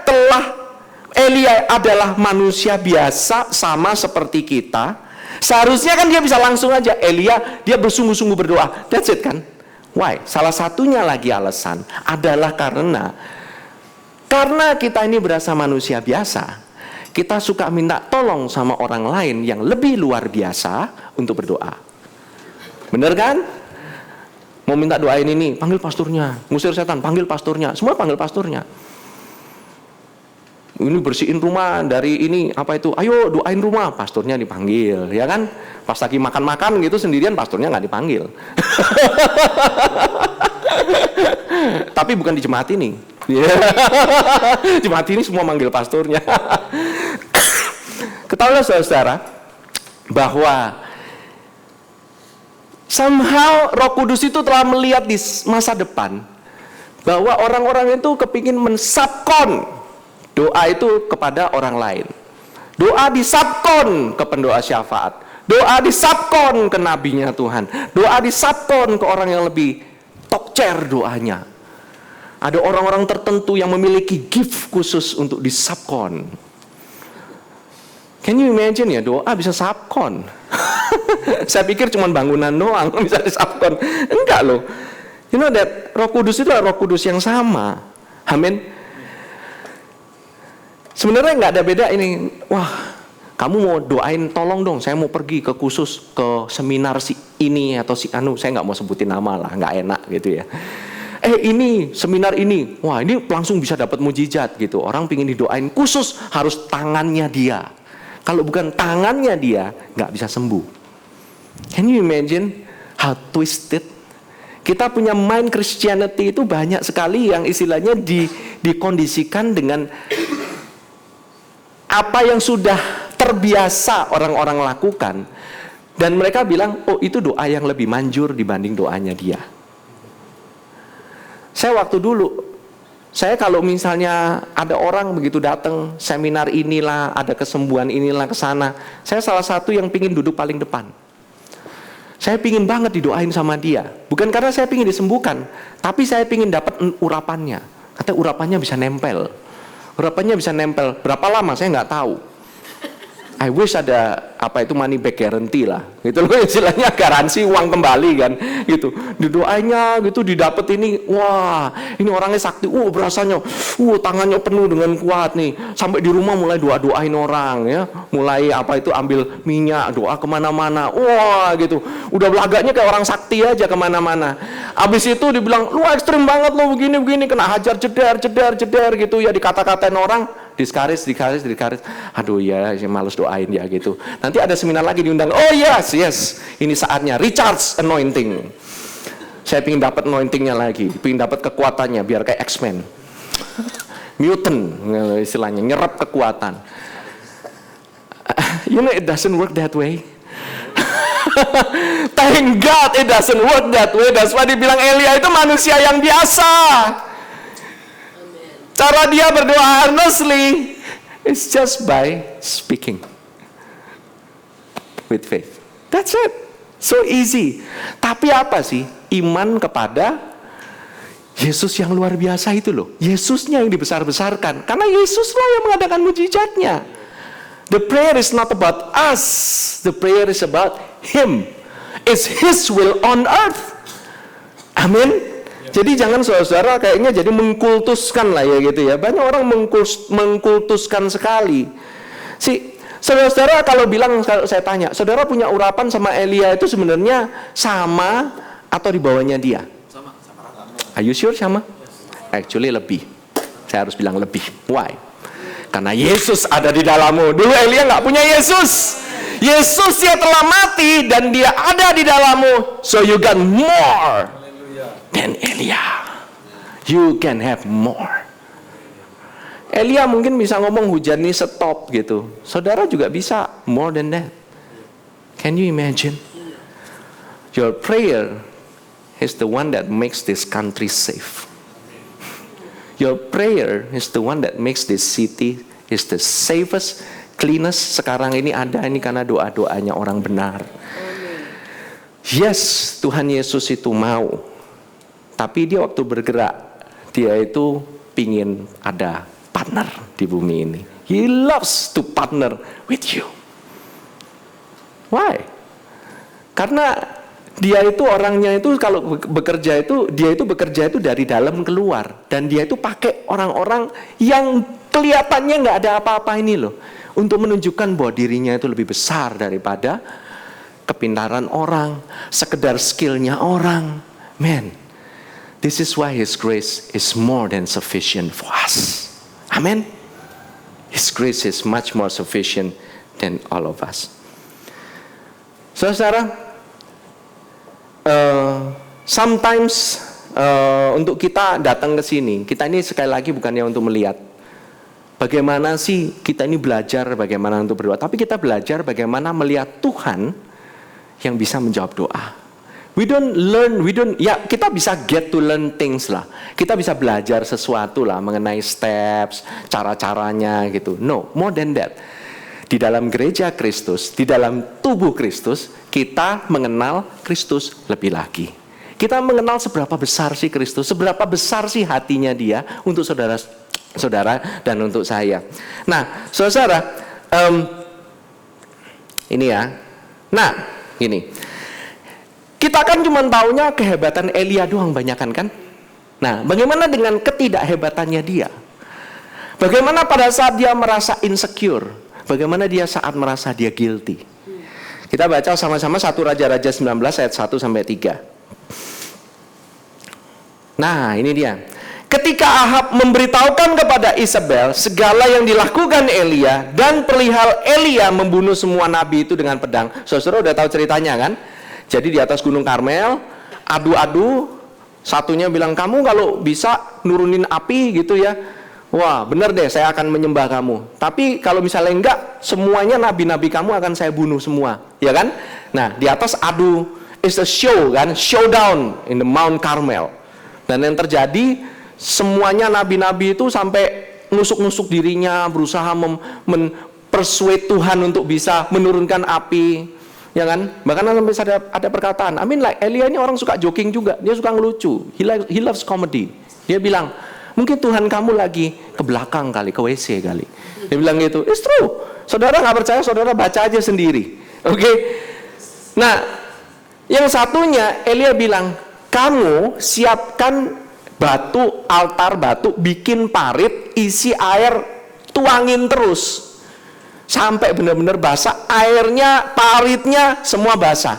adalah manusia biasa sama seperti kita. Seharusnya kan dia bisa langsung aja, Elia dia bersungguh-sungguh berdoa. That's it kan? Why? Salah satunya lagi alasan adalah karena kita ini berasa manusia biasa. Kita suka minta tolong sama orang lain yang lebih luar biasa untuk berdoa. Bener kan? Mau minta doain ini, panggil pasturnya. Ngusir setan, panggil pasturnya. Semua panggil pasturnya. Ini bersihin rumah dari ini, apa itu? Ayo doain rumah, pasturnya dipanggil, ya kan? Pas lagi makan-makan gitu sendirian, pasturnya nggak dipanggil. Tapi bukan di jemaat ini. Jemaat ini semua manggil pasturnya. Ketahuilah saudara bahwa somehow Roh Kudus itu telah melihat di masa depan bahwa orang-orang itu kepingin mensubkon doa itu kepada orang lain. Doa disubkon ke pendoa syafaat. Doa disubkon ke nabinya Tuhan. Doa disubkon ke orang yang lebih tokcer doanya. Ada orang-orang tertentu yang memiliki gift khusus untuk disubkon. Can you imagine ya, doa bisa subkon? Saya pikir cuma bangunan doang bisa disubkon. Enggak loh. You know that Roh Kudus itu adalah Roh Kudus yang sama. Amin. Sebenarnya nggak ada beda ini. Wah, kamu mau doain, tolong dong, saya mau pergi ke khusus ke seminar si ini atau si anu, saya nggak mau sebutin nama lah, nggak enak gitu ya. Ini seminar ini, wah ini langsung bisa dapat mujizat gitu. Orang pingin didoain khusus harus tangannya dia. Kalau bukan tangannya dia, nggak bisa sembuh. Can you imagine how twisted? Kita punya mind Christianity itu banyak sekali yang istilahnya dikondisikan dengan apa yang sudah terbiasa orang-orang lakukan, dan mereka bilang, oh itu doa yang lebih manjur dibanding doanya dia. Saya waktu dulu, saya kalau misalnya ada orang begitu datang seminar inilah, ada kesembuhan inilah ke sana, saya salah satu yang pingin duduk paling depan. Saya pingin banget didoain sama dia, bukan karena saya pingin disembuhkan, tapi saya pingin dapat urapannya. Katanya urapannya bisa nempel. Urapannya bisa nempel. Berapa lama saya nggak tahu. I wish ada apa itu money back guarantee lah, gitu loh, istilahnya garansi uang kembali kan, gitu. Didoanya gitu didapat ini, wah ini orangnya sakti, berasanya, tangannya penuh dengan kuat nih, sampai di rumah mulai doain orang ya, mulai apa itu ambil minyak, doa kemana-mana, wah gitu, udah belagaknya kayak orang sakti aja kemana-mana. Abis itu dibilang, lu ekstrim banget lo begini, kena hajar jedar gitu ya, dikata-katain orang. Discourage. Aduh ya, males doain ya gitu. Nanti ada seminar lagi diundang. Oh yes, ini saatnya recharge anointing. Saya pingin dapat anointingnya lagi, pingin dapat kekuatannya biar kayak X-Men, mutant istilahnya, nyerap kekuatan. You know it doesn't work that way. Thank God it doesn't work that way. That's why dibilang Elia itu manusia yang biasa. Cara dia berdoa earnestly is just by speaking with faith. That's it. So easy. Tapi apa sih? Iman kepada Yesus yang luar biasa itu loh. Yesusnya yang dibesar-besarkan. Karena Yesuslah yang mengadakan mujizatnya. The prayer is not about us. The prayer is about Him. It's His will on earth. Amin. Jadi jangan saudara kayaknya jadi mengkultuskan lah ya gitu ya. Banyak orang mengkultuskan sekali. Saudara kalau bilang, kalau saya tanya, saudara punya urapan sama Elia itu sebenarnya sama atau di bawahnya dia? Sama. Are you sure sama? Actually lebih. Saya harus bilang lebih. Why? Karena Yesus ada di dalammu. Dulu Elia nggak punya Yesus. Yesus dia telah mati dan dia ada di dalammu. So you got more than Elia. You can have more. Elia mungkin bisa ngomong hujan ini stop gitu. Saudara juga bisa more than that. Can you imagine? Your prayer is the one that makes this country safe. Your prayer is the one that makes this city is the safest cleanness sekarang ini ada ini karena doa-doanya orang benar. Yes, Tuhan Yesus itu mau. Tapi dia waktu bergerak, dia itu pingin ada partner di bumi ini. He loves to partner with you. Why? Karena dia itu orangnya itu kalau bekerja itu, dia itu bekerja itu dari dalam keluar. Dan dia itu pakai orang-orang yang kelihatannya nggak ada apa-apa ini loh. Untuk menunjukkan bahwa dirinya itu lebih besar daripada kepintaran orang, sekedar skillnya orang. Man, this is why His grace is more than sufficient for us. Amen. His grace is much more sufficient than all of us. Saudara, sometimes untuk kita datang ke sini, kita ini sekali lagi bukannya untuk melihat bagaimana sih kita ini belajar bagaimana untuk berdoa, tapi kita belajar bagaimana melihat Tuhan yang bisa menjawab doa. Kita bisa get to learn things lah. Kita bisa belajar sesuatu lah mengenai steps, cara-caranya gitu. No, more than that. Di dalam gereja Kristus, di dalam tubuh Kristus, kita mengenal Kristus lebih lagi. Kita mengenal seberapa besar sih Kristus, seberapa besar sih hatinya Dia untuk saudara dan untuk saya. Nah, saudara, ini ya. Nah, gini. Kita kan cuma taunya kehebatan Elia doang banyakan kan? Nah, bagaimana dengan ketidakhebatannya dia? Bagaimana pada saat dia merasa insecure? Bagaimana dia saat merasa dia guilty? Kita baca sama-sama 1 Raja-Raja 19 ayat 1 sampai 3. Nah, ini dia. Ketika Ahab memberitahukan kepada Isabel segala yang dilakukan Elia dan perihal Elia membunuh semua nabi itu dengan pedang. Saudara udah tahu ceritanya kan? Jadi di atas Gunung Karmel, adu-adu, satunya bilang, kamu kalau bisa nurunin api gitu ya, wah bener deh saya akan menyembah kamu. Tapi kalau misalnya enggak, semuanya nabi-nabi kamu akan saya bunuh semua, ya kan? Nah di atas adu, is a show kan, showdown in the Mount Carmel. Dan yang terjadi, semuanya nabi-nabi itu sampai nusuk-nusuk dirinya, berusaha mempersuade Tuhan untuk bisa menurunkan api. Ya kan? Bahkan sampai ada perkataan, like Elia ini orang suka joking juga, dia suka ngelucu, he loves comedy. Dia bilang, mungkin Tuhan kamu lagi ke belakang kali, ke WC kali. Dia bilang gitu, it's true. Saudara nggak percaya, saudara baca aja sendiri. Oke? Nah, yang satunya Elia bilang, kamu siapkan batu, altar batu, bikin parit, isi air, tuangin terus. Sampai benar-benar basah, airnya, paritnya, semua basah.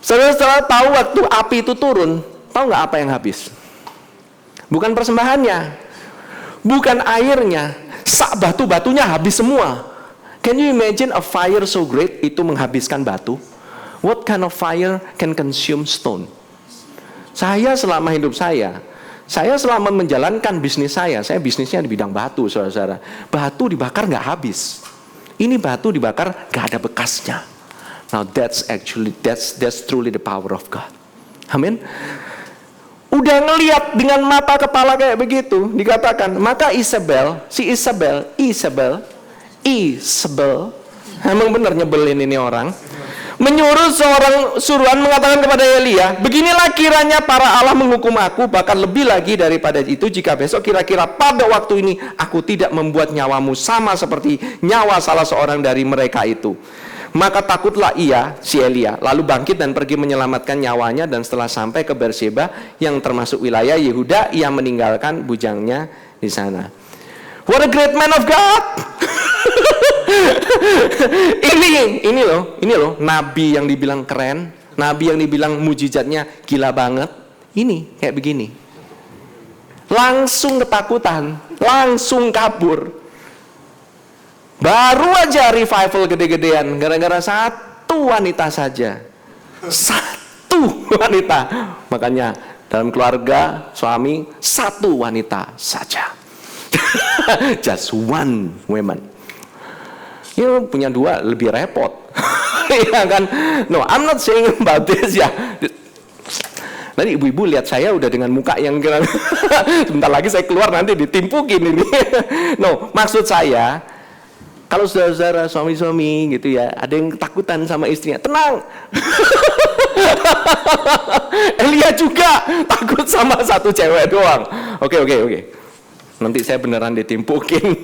Saudara tahu waktu api itu turun, tahu nggak apa yang habis? Bukan persembahannya, bukan airnya, sak batu-batunya habis semua. Can you imagine a fire so great itu menghabiskan batu? What kind of fire can consume stone? Saya selama hidup saya selama menjalankan bisnis saya bisnisnya di bidang batu, saudara. Batu dibakar nggak habis. Ini batu dibakar gak ada bekasnya. Now that's truly the power of God. Amin. Udah ngelihat dengan mata kepala kayak begitu, dikatakan, maka Isabel, emang bener nyebelin ini orang, menyuruh seorang suruhan mengatakan kepada Elia, beginilah kiranya para Allah menghukum aku, bahkan lebih lagi daripada itu, jika besok kira-kira pada waktu ini aku tidak membuat nyawamu sama seperti nyawa salah seorang dari mereka itu. Maka takutlah ia, si Elia, lalu bangkit dan pergi menyelamatkan nyawanya, dan setelah sampai ke Berseba yang termasuk wilayah Yehuda, ia meninggalkan bujangnya di sana. What a great man of God. ini loh nabi yang dibilang keren, nabi yang dibilang mujizatnya gila banget, ini kayak begini, langsung ketakutan, langsung kabur. Baru aja revival gede-gedean gara-gara satu wanita saja, satu wanita. Makanya dalam keluarga suami satu wanita saja. Just one woman. Ya punya dua lebih repot. Ya kan? No, I'm not saying about this ya. Nanti ibu-ibu lihat saya udah dengan muka yang kira sebentar lagi saya keluar nanti ditimpukin ini. No, maksud saya Kalau saudara-saudara suami-suami gitu ya, ada yang ketakutan sama istrinya, tenang. Elia juga takut sama satu cewek doang. Oke. Nanti saya beneran ditimpukin.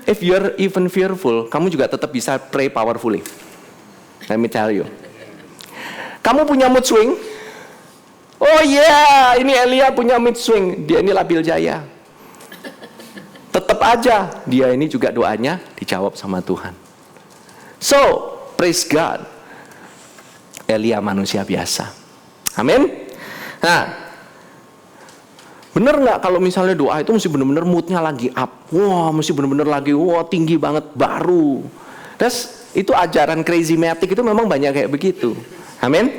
If you're even fearful, kamu juga tetap bisa pray powerfully. Let me tell you. Kamu punya mood swing? Oh yeah, ini Elia punya mood swing. Dia ini labil jaya. Tetap aja dia ini juga doanya dijawab sama Tuhan. So, praise God. Elia manusia biasa. Amin. Nah, bener nggak kalau misalnya doa itu mesti bener-bener moodnya lagi up, mesti bener-bener lagi tinggi banget baru. Terus itu ajaran charismatic itu memang banyak kayak begitu. Amin.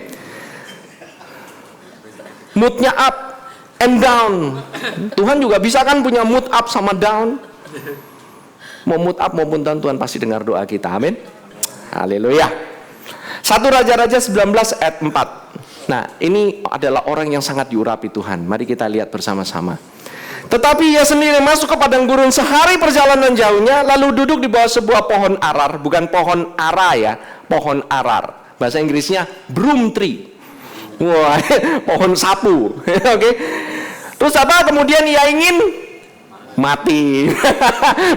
Moodnya up and down. Tuhan juga bisa kan punya mood up sama down. Mau mood up maupun down, Tuhan pasti dengar doa kita. Amin. Haleluya. 1 Raja-Raja 19 ayat 4. Nah, ini adalah orang yang sangat diurapi Tuhan. Mari kita lihat bersama-sama. Tetapi ia sendiri masuk ke padang gurun sehari perjalanan jauhnya, lalu duduk di bawah sebuah pohon arar. Bukan pohon ara ya, pohon arar. Bahasa Inggrisnya broom tree. Wah, pohon sapu. Oke. Terus apa? Kemudian ia ingin mati.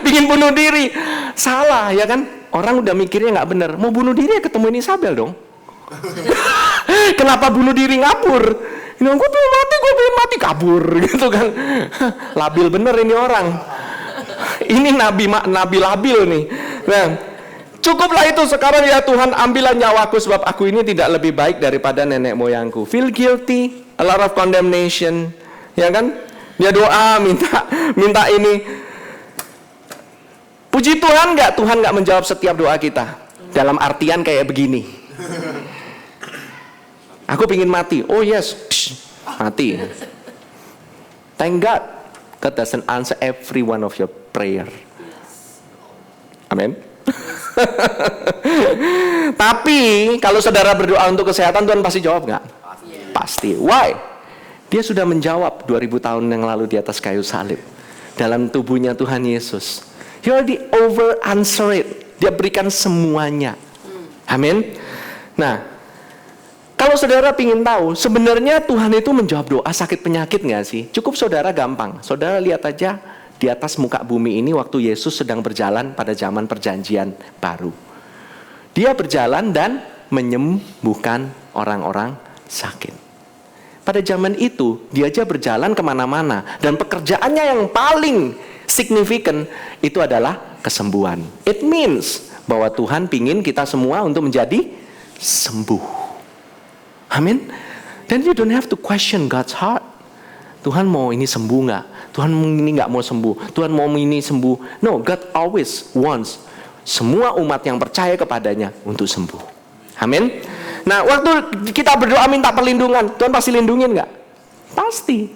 Bikin bunuh diri. Salah ya kan? Orang udah mikirnya nggak benar. Mau bunuh diri ya ketemu Isabel dong. Kenapa bunuh diri ngabur? Ini gue pengen mati kabur gitu kan. Labil bener ini orang. Ini nabi labil nih. Nah, cukuplah itu sekarang ya Tuhan, ambillah nyawaku sebab aku ini tidak lebih baik daripada nenek moyangku. Feel guilty, a lot of condemnation, ya kan? Dia doa minta ini. Puji Tuhan nggak? Tuhan nggak menjawab setiap doa kita. Dalam artian kayak begini. Aku pingin mati. Oh yes, mati. Thank God, God doesn't answer every one of your prayer. Amin. Tapi kalau saudara berdoa untuk kesehatan, Tuhan pasti jawab nggak? Pasti. Why? Dia sudah menjawab 2000 tahun yang lalu di atas kayu salib. Dalam tubuhnya Tuhan Yesus. He already over answer it. Dia berikan semuanya. Amin. Nah, kalau saudara ingin tahu sebenarnya Tuhan itu menjawab doa sakit penyakit nggak sih? Cukup saudara gampang. Saudara lihat aja di atas muka bumi ini waktu Yesus sedang berjalan pada zaman perjanjian baru. Dia berjalan dan menyembuhkan orang-orang sakit. Pada zaman itu dia aja berjalan kemana-mana. Dan pekerjaannya yang paling signifikan itu adalah kesembuhan. It means bahwa Tuhan pingin kita semua untuk menjadi sembuh. Amin. Then you don't have to question God's heart. Tuhan mau ini sembuh nggak? Tuhan ini nggak mau sembuh. Tuhan mau ini sembuh. No, God always wants semua umat yang percaya kepadanya untuk sembuh. Amin. Nah, waktu kita berdoa minta perlindungan, Tuhan pasti lindungin nggak? Pasti.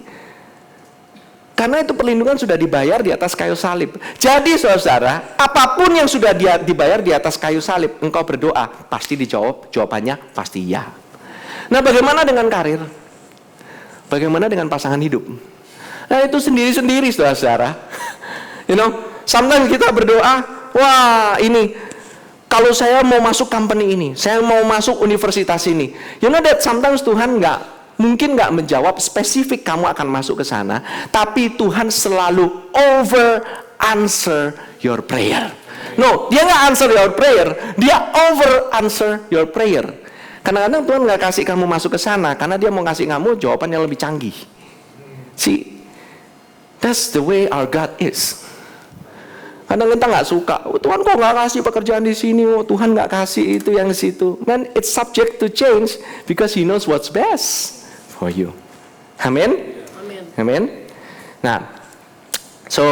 Karena itu perlindungan sudah dibayar di atas kayu salib. Jadi saudara, apapun yang sudah dibayar di atas kayu salib, engkau berdoa pasti dijawab. Jawabannya pasti ya. Nah, bagaimana dengan karir? Bagaimana dengan pasangan hidup? Nah, itu sendiri-sendiri saudara. You know, sometimes kita berdoa, wah ini kalau saya mau masuk company ini, saya mau masuk universitas ini. You know that sometimes Tuhan mungkin nggak menjawab spesifik kamu akan masuk ke sana, tapi Tuhan selalu over answer your prayer. No, dia nggak answer your prayer, dia over answer your prayer. Kadang-kadang Tuhan nggak kasih kamu masuk ke sana karena dia mau kasih kamu jawaban yang lebih canggih. See, that's the way our God is. Kadang kita nggak suka, Tuhan kok nggak kasih pekerjaan di sini, Tuhan nggak kasih itu yang di situ. Man, it's subject to change because He knows what's best for you. Amin. Amin. Nah, so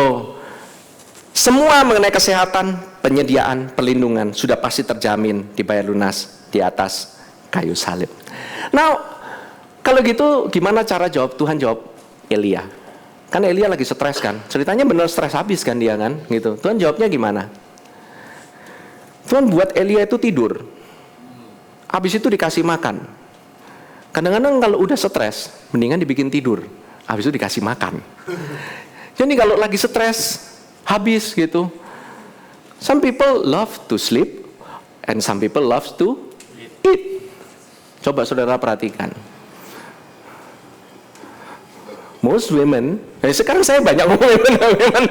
semua mengenai kesehatan, penyediaan, perlindungan sudah pasti terjamin dibayar lunas di atas kayu salib. Now, kalau gitu gimana cara jawab? Tuhan jawab Elia. Kan Elia lagi stres kan? Ceritanya benar stres habis kan dia kan? Gitu. Tuhan jawabnya gimana? Tuhan buat Elia itu tidur. Habis itu dikasih makan. Kadang-kadang kalau udah stres, mendingan dibikin tidur. Habis itu dikasih makan. Jadi kalau lagi stres, habis gitu. Some people love to sleep and some people love to eat. Coba saudara perhatikan. Most women, sekarang saya banyak ngomong women.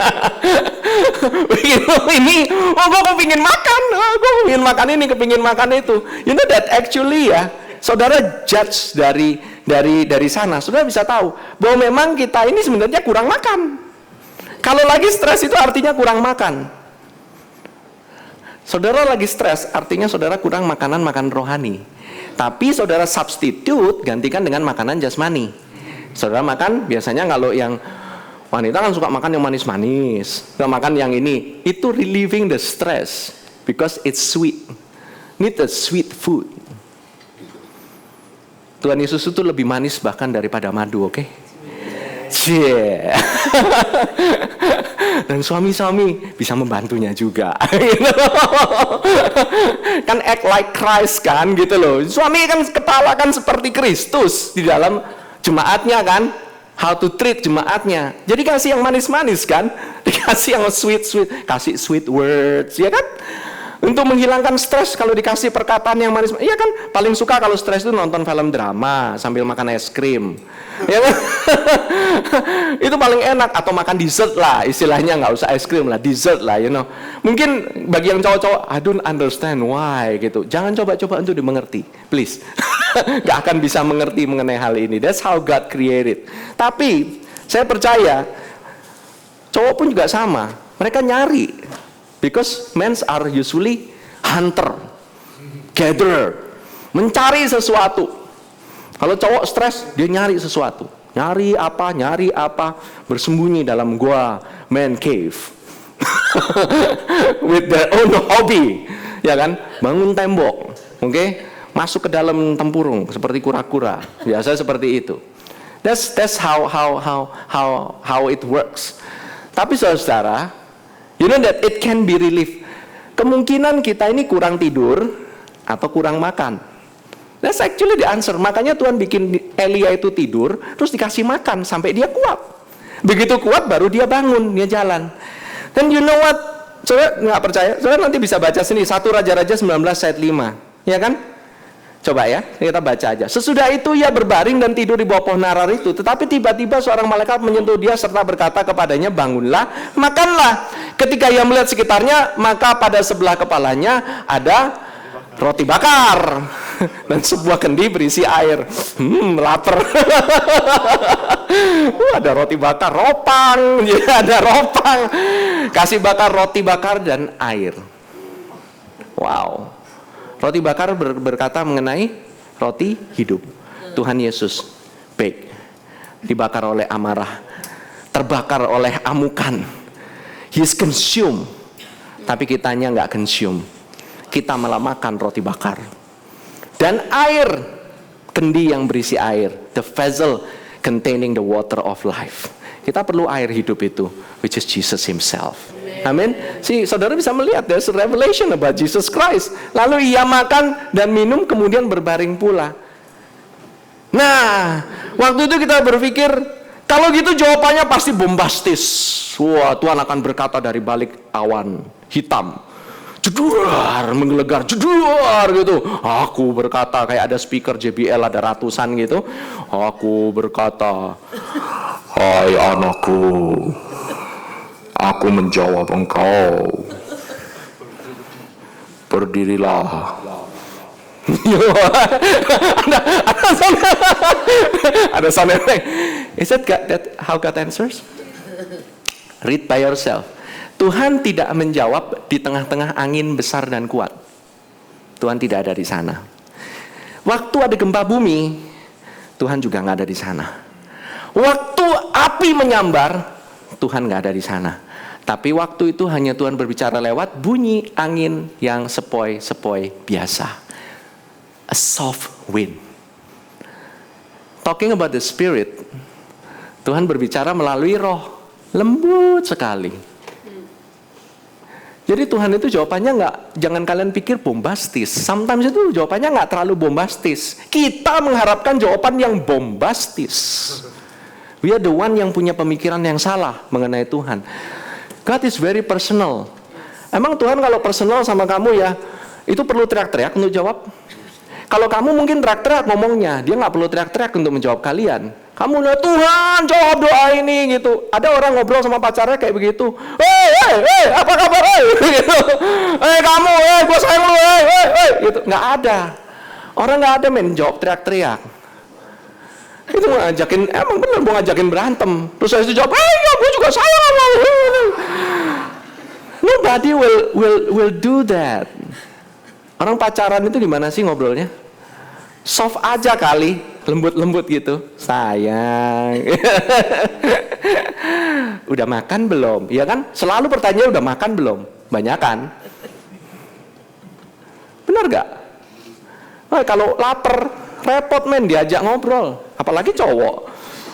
Ini, gue kepingin makan, gue kepingin makan ini, kepingin makan itu. You know that actually ya, saudara judge dari sana, saudara bisa tahu bahwa memang kita ini sebenarnya kurang makan. Kalau lagi stres itu artinya kurang makan. Saudara lagi stres, artinya saudara kurang makan rohani. Tapi saudara substitute, gantikan dengan makanan jasmani. Saudara makan, biasanya kalau yang wanita kan suka makan yang manis-manis, suka makan yang ini, itu relieving the stress because it's sweet. Need a sweet food. Tuhan Yesus itu lebih manis bahkan daripada madu, oke? Yeah. Dan suami-suami bisa membantunya juga. Kan act like Christ kan gitu loh. Suami kan kepala kan seperti Kristus di dalam jemaatnya kan, how to treat jemaatnya. Jadi kasih yang manis-manis kan, dikasih yang sweet-sweet, kasih sweet words, ya kan? Untuk menghilangkan stres kalau dikasih perkataan yang manis, iya kan? Paling suka kalau stres itu nonton film drama sambil makan es krim, ya kan? Itu paling enak. Atau makan dessert lah, istilahnya nggak usah es krim lah, dessert lah, you know. Mungkin bagi yang cowok-cowok, I don't understand why gitu. Jangan coba-coba untuk dimengerti, please. Gak akan bisa mengerti mengenai hal ini. That's how God created. Tapi saya percaya cowok pun juga sama. Mereka nyari. Because men are usually hunter, gatherer, mencari sesuatu. Kalau cowok stres, dia nyari sesuatu. Nyari apa, bersembunyi dalam gua man cave. With their own hobby. Ya kan? Bangun tembok. Oke? Masuk ke dalam tempurung seperti kura-kura. Biasa seperti itu. That's how it works. Tapi saudara, you know that it can be relief. Kemungkinan kita ini kurang tidur atau kurang makan. That's actually the answer. Makanya Tuhan bikin Elia itu tidur, terus dikasih makan sampai dia kuat. Begitu kuat baru dia bangun, dia jalan. Dan you know what? Saudara nggak percaya? Saudara nanti bisa baca sini 1 Raja-Raja 19 ayat 5, ya kan? Coba ya, kita baca aja. Sesudah itu ia berbaring dan tidur di bawah pohon narar itu. Tetapi tiba-tiba seorang malaikat menyentuh dia serta berkata kepadanya, bangunlah, makanlah. Ketika ia melihat sekitarnya, maka pada sebelah kepalanya ada roti bakar dan sebuah kendi berisi air. Lapar. Ada roti bakar, ropang. Ya, ada ropang. Kasih bakar roti bakar dan air. Wow. Roti bakar berkata mengenai roti hidup. Tuhan Yesus bake, dibakar oleh amarah, terbakar oleh amukan. He is consumed. Tapi kitanya nggak consume. Kita malah makan roti bakar. Dan air, kendi yang berisi air, the vessel containing the water of life. Kita perlu air hidup itu, which is Jesus himself. Amin. Si saudara bisa melihat there's a revelation about Jesus Christ. Lalu ia makan dan minum kemudian berbaring pula. Nah, waktu itu kita berpikir kalau gitu jawabannya pasti bombastis. Wah, Tuhan akan berkata dari balik awan hitam. Jeduar, menggelegar, jeduar gitu. Aku berkata, kayak ada speaker JBL ada ratusan gitu. Aku berkata, hai anakku, aku menjawab engkau. Berdirilah. Ada sound effect. Is that how God answers? Read by yourself. Tuhan tidak menjawab di tengah-tengah angin besar dan kuat. Tuhan tidak ada di sana. Waktu ada gempa bumi, Tuhan juga nggak ada di sana. Waktu api menyambar, Tuhan nggak ada di sana. Tapi waktu itu hanya Tuhan berbicara lewat bunyi angin yang sepoi-sepoi biasa. A soft wind. Talking about the Spirit, Tuhan berbicara melalui roh, lembut sekali. Jadi Tuhan itu jawabannya nggak, jangan kalian pikir bombastis. Sometimes itu jawabannya nggak terlalu bombastis. Kita mengharapkan jawaban yang bombastis. We are the one yang punya pemikiran yang salah mengenai Tuhan. God is very personal. Emang Tuhan kalau personal sama kamu ya, itu perlu teriak-teriak untuk jawab? Kalau kamu mungkin teriak-teriak ngomongnya, dia nggak perlu teriak-teriak untuk menjawab kalian. Kamu lihat, Tuhan jawab doa ini gitu. Ada orang ngobrol sama pacarnya kayak begitu. Hei, apa kabar? Gitu. Kamu, gue sayang lu, gitu. Nggak ada. Orang nggak ada jawab teriak-teriak. Itu ngajakin, emang bener mau ngajakin berantem. Terus saya jawab, ya gue juga sayang sama lu. Nobody will do that. Orang pacaran itu gimana sih ngobrolnya? Soft aja kali, lembut-lembut gitu. Sayang. Udah makan belum? Iya kan? Selalu pertanyaan udah makan belum? Banyakan. Benar gak? Kalau lapar, repot diajak ngobrol. Apalagi cowok.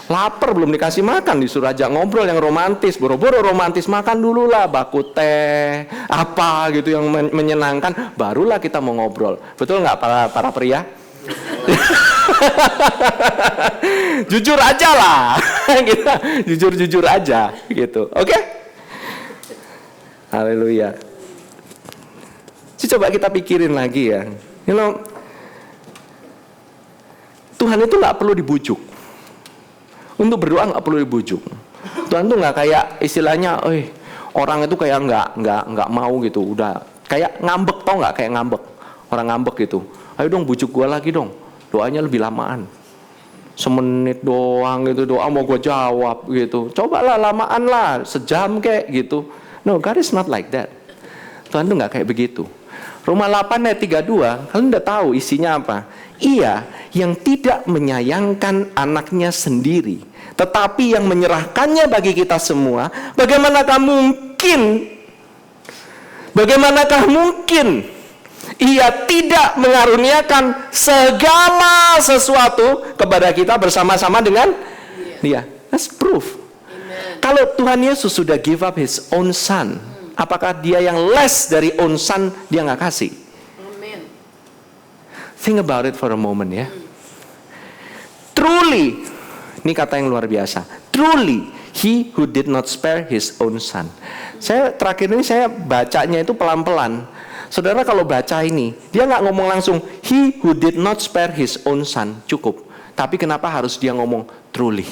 Lapar belum dikasih makan, disuruh ajak ngobrol yang romantis. Boro-boro romantis, makan dulu lah, baku teh, apa gitu yang menyenangkan. Barulah kita mau ngobrol. Betul nggak para pria? Jujur aja lah. Jujur aja gitu. Oke? Haleluya. Coba kita pikirin lagi ya. Tuhan itu nggak perlu dibujuk. Untuk berdoa nggak perlu dibujuk. Tuhan tuh nggak kayak istilahnya, orang itu kayak nggak mau gitu. Udah kayak ngambek, tau nggak? Kayak ngambek. Orang ngambek gitu. Ayo dong bujuk gue lagi dong. Doanya lebih lamaan. Semenit doang gitu, doa mau gue jawab gitu. Cobalah lamaan lah, sejam kayak gitu. No, God is not like that. Tuhan tuh nggak kayak begitu. Roma 8 ayat 32, kalian udah tahu isinya apa? Ia yang tidak menyayangkan anaknya sendiri, tetapi yang menyerahkannya bagi kita semua. Bagaimanakah mungkin ia tidak mengaruniakan segala sesuatu kepada kita bersama-sama dengan Dia? That's proof. Kalau Tuhan Yesus sudah give up His own Son, apakah Dia yang less dari own Son Dia nggak kasih? Think about it for a moment ya. Truly, ini kata yang luar biasa. Truly, He who did not spare His own Son. Terakhir ini saya bacanya itu pelan-pelan. Saudara kalau baca ini, dia nggak ngomong langsung He who did not spare His own Son, cukup. Tapi kenapa harus dia ngomong truly?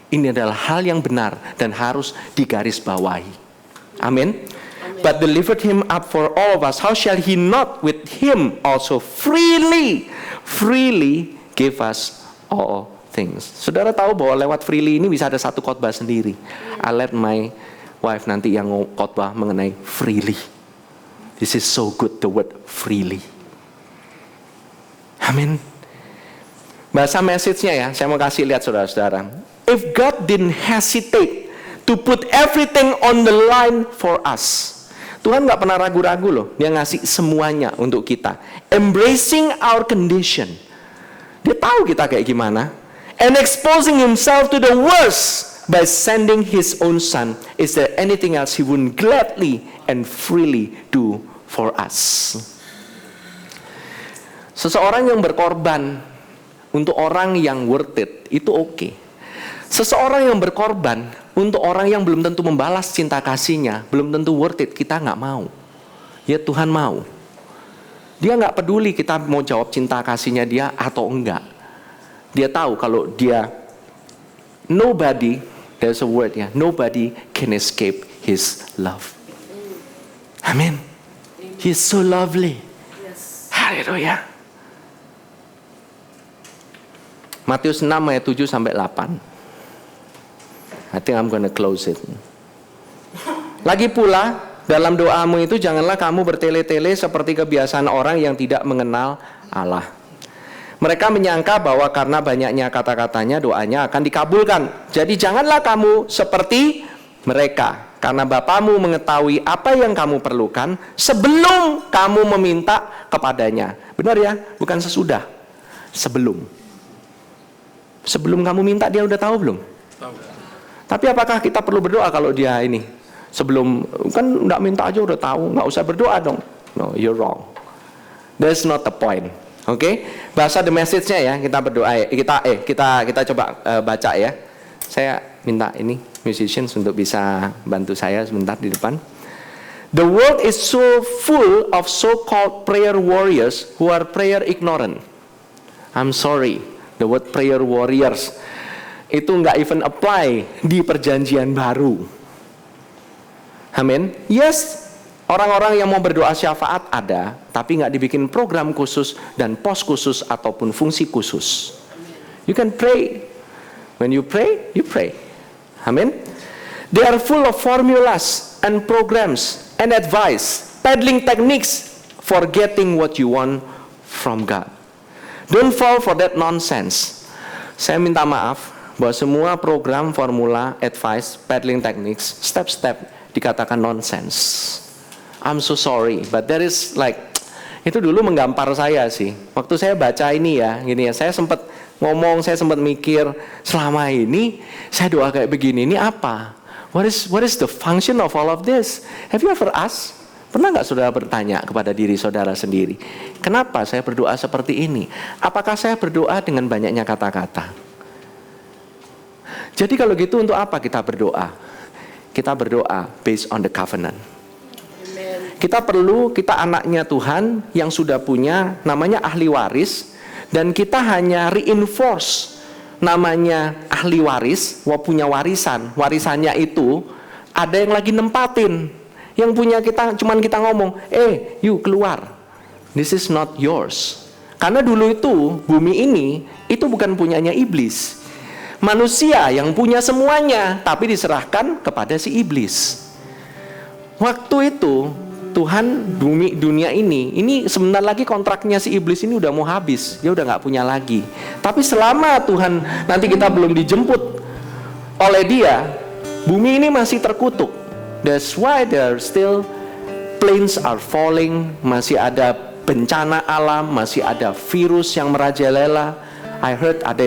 Ini adalah hal yang benar dan harus digarisbawahi. Amin. But delivered Him up for all of us. How shall He not with Him also freely give us all things? Saudara tahu bahwa lewat freely ini bisa ada satu khotbah sendiri. I let my wife nanti yang khotbah mengenai freely. This is so good, the word freely. Amin. Bahasa message-nya ya, saya mau kasih lihat saudara-saudara. If God didn't hesitate to put everything on the line for us, Tuhan gak pernah ragu-ragu loh. Dia ngasih semuanya untuk kita. Embracing our condition. Dia tahu kita kayak gimana. And exposing Himself to the worst by sending His own Son. Is there anything else He wouldn't gladly and freely do for us? Seseorang yang berkorban untuk orang yang worth it, itu oke. Seseorang yang berkorban untuk orang yang belum tentu membalas cinta kasihnya, belum tentu worth it, kita nggak mau. Ya Tuhan mau. Dia nggak peduli kita mau jawab cinta kasihnya dia atau enggak. Dia tahu kalau dia nobody, there's a word ya, nobody can escape His love. Amin. He's so lovely. Haleluya. Matius 6 ayat 7 sampai 8. I think I'm gonna close it. Lagi pula, dalam doamu itu janganlah kamu bertele-tele seperti kebiasaan orang yang tidak mengenal Allah. Mereka menyangka bahwa karena banyaknya kata-katanya doanya akan dikabulkan. Jadi janganlah kamu seperti mereka, karena Bapamu mengetahui apa yang kamu perlukan sebelum kamu meminta kepadanya. Benar ya? Bukan sesudah. Sebelum kamu minta, dia udah tahu belum? Tapi apakah kita perlu berdoa kalau dia ini? Sebelum, kan nggak minta aja udah tahu, nggak usah berdoa dong. No, you're wrong. That's not the point. Oke? Bahasa the message-nya ya, kita berdoa ya. Kita coba baca ya. Saya minta ini musicians untuk bisa bantu saya sebentar di depan. The world is so full of so-called prayer warriors who are prayer ignorant. I'm sorry, the word prayer warriors itu nggak even apply di perjanjian baru. Amin. Yes, orang-orang yang mau berdoa syafaat ada, tapi nggak dibikin program khusus dan pos khusus ataupun fungsi khusus. You can pray. When you pray, you pray. Amin. They are full of formulas and programs and advice, peddling techniques for getting what you want from God. Don't fall for that nonsense. Saya minta maaf bahwa semua program, formula, advice, peddling techniques, step-step dikatakan nonsense. I'm so sorry, but there is like, itu dulu menggampar saya sih. Waktu saya baca ini ya, gini ya, saya sempat ngomong, saya sempat mikir, selama ini saya doa kayak begini, ini apa? What is the function of all of this? Have you ever asked? Pernah nggak saudara bertanya kepada diri saudara sendiri, kenapa saya berdoa seperti ini? Apakah saya berdoa dengan banyaknya kata-kata? Jadi kalau gitu untuk apa kita berdoa? Kita berdoa based on the covenant. Kita anaknya Tuhan yang sudah punya namanya ahli waris, dan kita hanya reinforce namanya ahli waris, punya warisan. Warisannya itu ada yang lagi nempatin. Yang punya kita, cuman kita ngomong, you keluar. This is not yours. Karena dulu itu, bumi ini, itu bukan punyanya iblis. Manusia yang punya semuanya, tapi diserahkan kepada si iblis. Waktu itu, Tuhan dunia ini sebentar lagi kontraknya si iblis ini udah mau habis. Dia udah gak punya lagi. Tapi selama Tuhan, nanti kita belum dijemput oleh dia, bumi ini masih terkutuk. That's why there still planes are falling, masih ada bencana alam, masih ada virus yang merajalela. I heard ada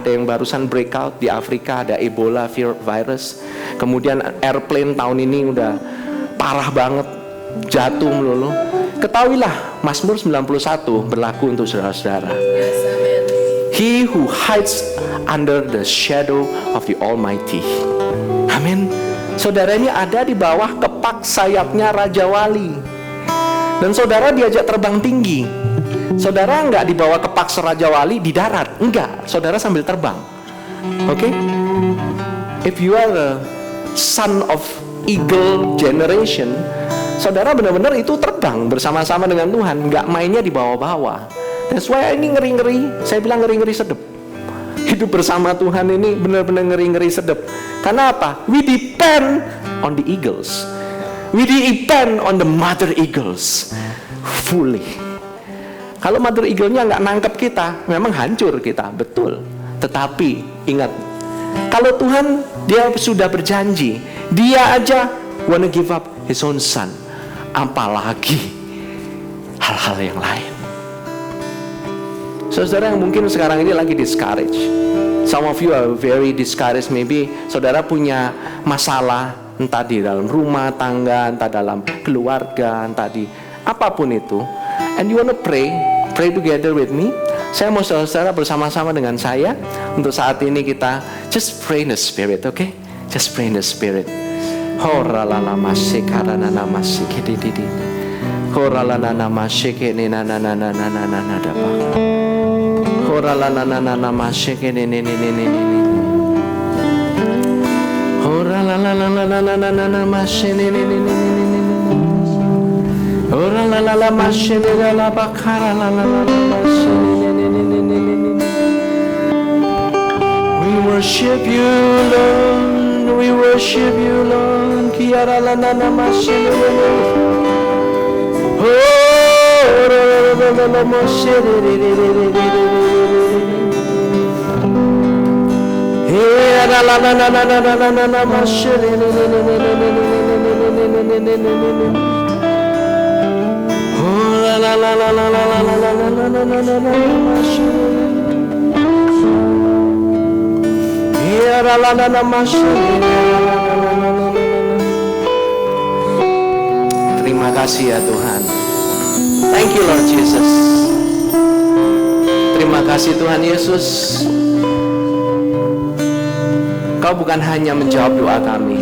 yang barusan breakout di Afrika, ada Ebola virus. Kemudian airplane tahun ini udah parah banget, jatuh melulu. Ketahuilah Mazmur 91 berlaku untuk saudara-saudara. He who hides under the shadow of the Almighty. Amin. Saudara ini ada di bawah kepak sayapnya Raja Wali. Dan saudara diajak terbang tinggi. Saudara enggak di bawah kepak Raja Wali di darat. Enggak, saudara sambil terbang. Oke? If you are a son of eagle generation, saudara benar-benar itu terbang bersama-sama dengan Tuhan, enggak mainnya di bawah-bawah. That's why ini ngeri-ngeri. Saya bilang ngeri-ngeri sedep. Hidup bersama Tuhan ini benar-benar ngeri-ngeri sedep. Karena apa? We depend on the eagles. We depend on the mother eagles fully. Kalau mother eagle-nya nggak nangkep kita, memang hancur kita, betul. Tetapi ingat, kalau Tuhan dia sudah berjanji, dia aja wanna give up his own son, apalagi hal-hal yang lain. Saudara yang mungkin sekarang ini lagi discouraged. Some of you are very discouraged. Maybe saudara punya masalah, entah di dalam rumah tangga, entah dalam keluarga, entah di apapun itu. And you wanna pray together with me. Saya mau saudara bersama-sama dengan saya. Untuk saat ini kita just pray in the spirit, okay? Just pray in the spirit. Horalala mashikarana namasikididi. Horalala namasikini nananananananana dapa. Horalala namasikini ni. Horalala namasini ni. Horalala masini la bakara la masini ni. We worship you, Lord. We worship you, Lord. Kiara la namasini. Horalala masini. Terima kasih ya Tuhan. Thank you Lord Jesus. Terima kasih Tuhan Yesus. Kau bukan hanya menjawab doa kami,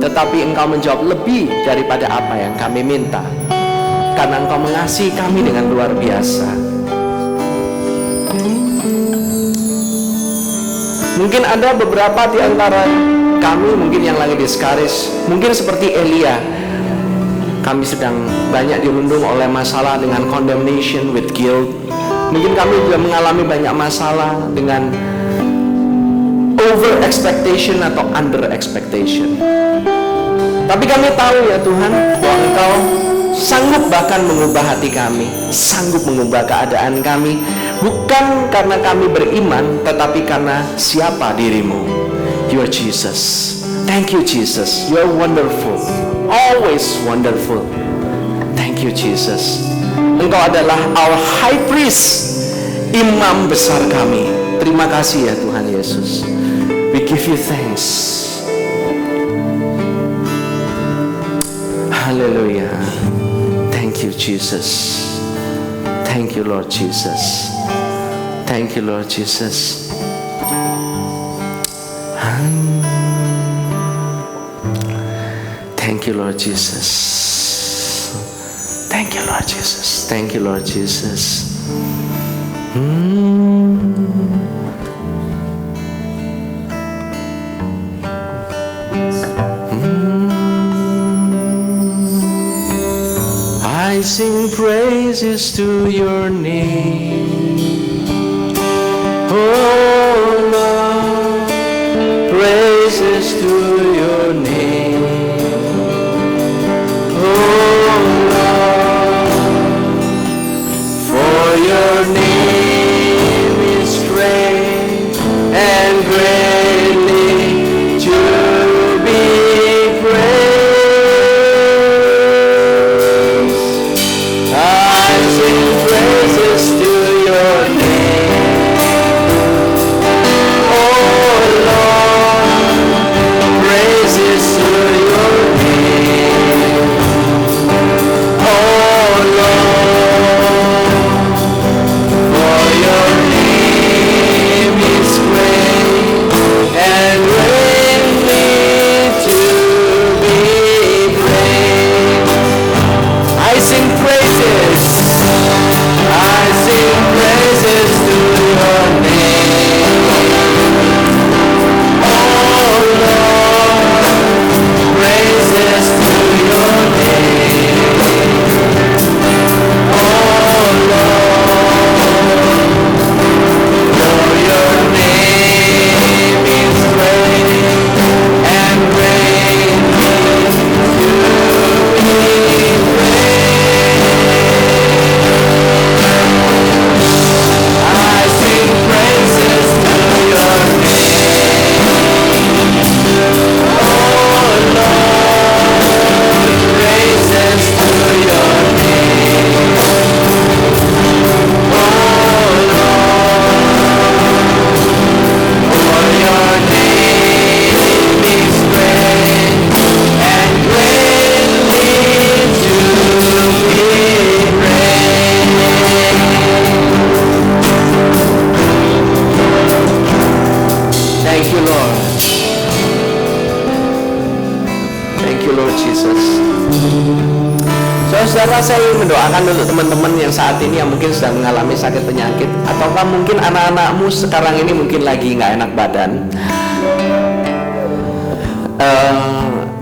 tetapi Engkau menjawab lebih daripada apa yang kami minta, karena Engkau mengasihi kami dengan luar biasa. Mungkin ada beberapa di antara kami mungkin yang lagi discouraged, mungkin seperti Elia. Kami sedang banyak dirundung oleh masalah dengan condemnation with guilt. Mungkin kami juga mengalami banyak masalah dengan over expectation atau under expectation. Tapi kami tahu ya Tuhan, bahwa Engkau sanggup bahkan mengubah hati kami, sanggup mengubah keadaan kami, bukan karena kami beriman, tetapi karena siapa dirimu. You are Jesus. Thank you Jesus, you are wonderful, always wonderful. Thank you Jesus. Engkau adalah our high priest, imam besar kami. Terima kasih ya Tuhan Yesus. We give you thanks. Hallelujah. Thank you Jesus. Thank you Lord Jesus. Thank you Lord Jesus. Thank you Lord Jesus. Thank you Lord Jesus. Thank you Lord Jesus. I sing praises to your name, oh Lord, praises to your name, oh Lord, for your name is great and greatly to be praised. I sing praises to your name, oh Lord, praises to your name, oh Lord, for your name is great and greatly to be praised. I sing praises. I sing praises to your name, oh Lord, praises to your name, oh Lord, for your name is great and greatly to be I sing praises to your name, oh Lord, praises to your name, oh Lord, for your name is great and greatly to be praised. Thank you, Lord. Thank you, Lord Jesus. Saudara, saya ingin mendoakan untuk teman-teman yang saat ini yang mungkin sedang mengalami sakit penyakit, ataukah mungkin anak-anakmu sekarang ini mungkin lagi nggak enak badan.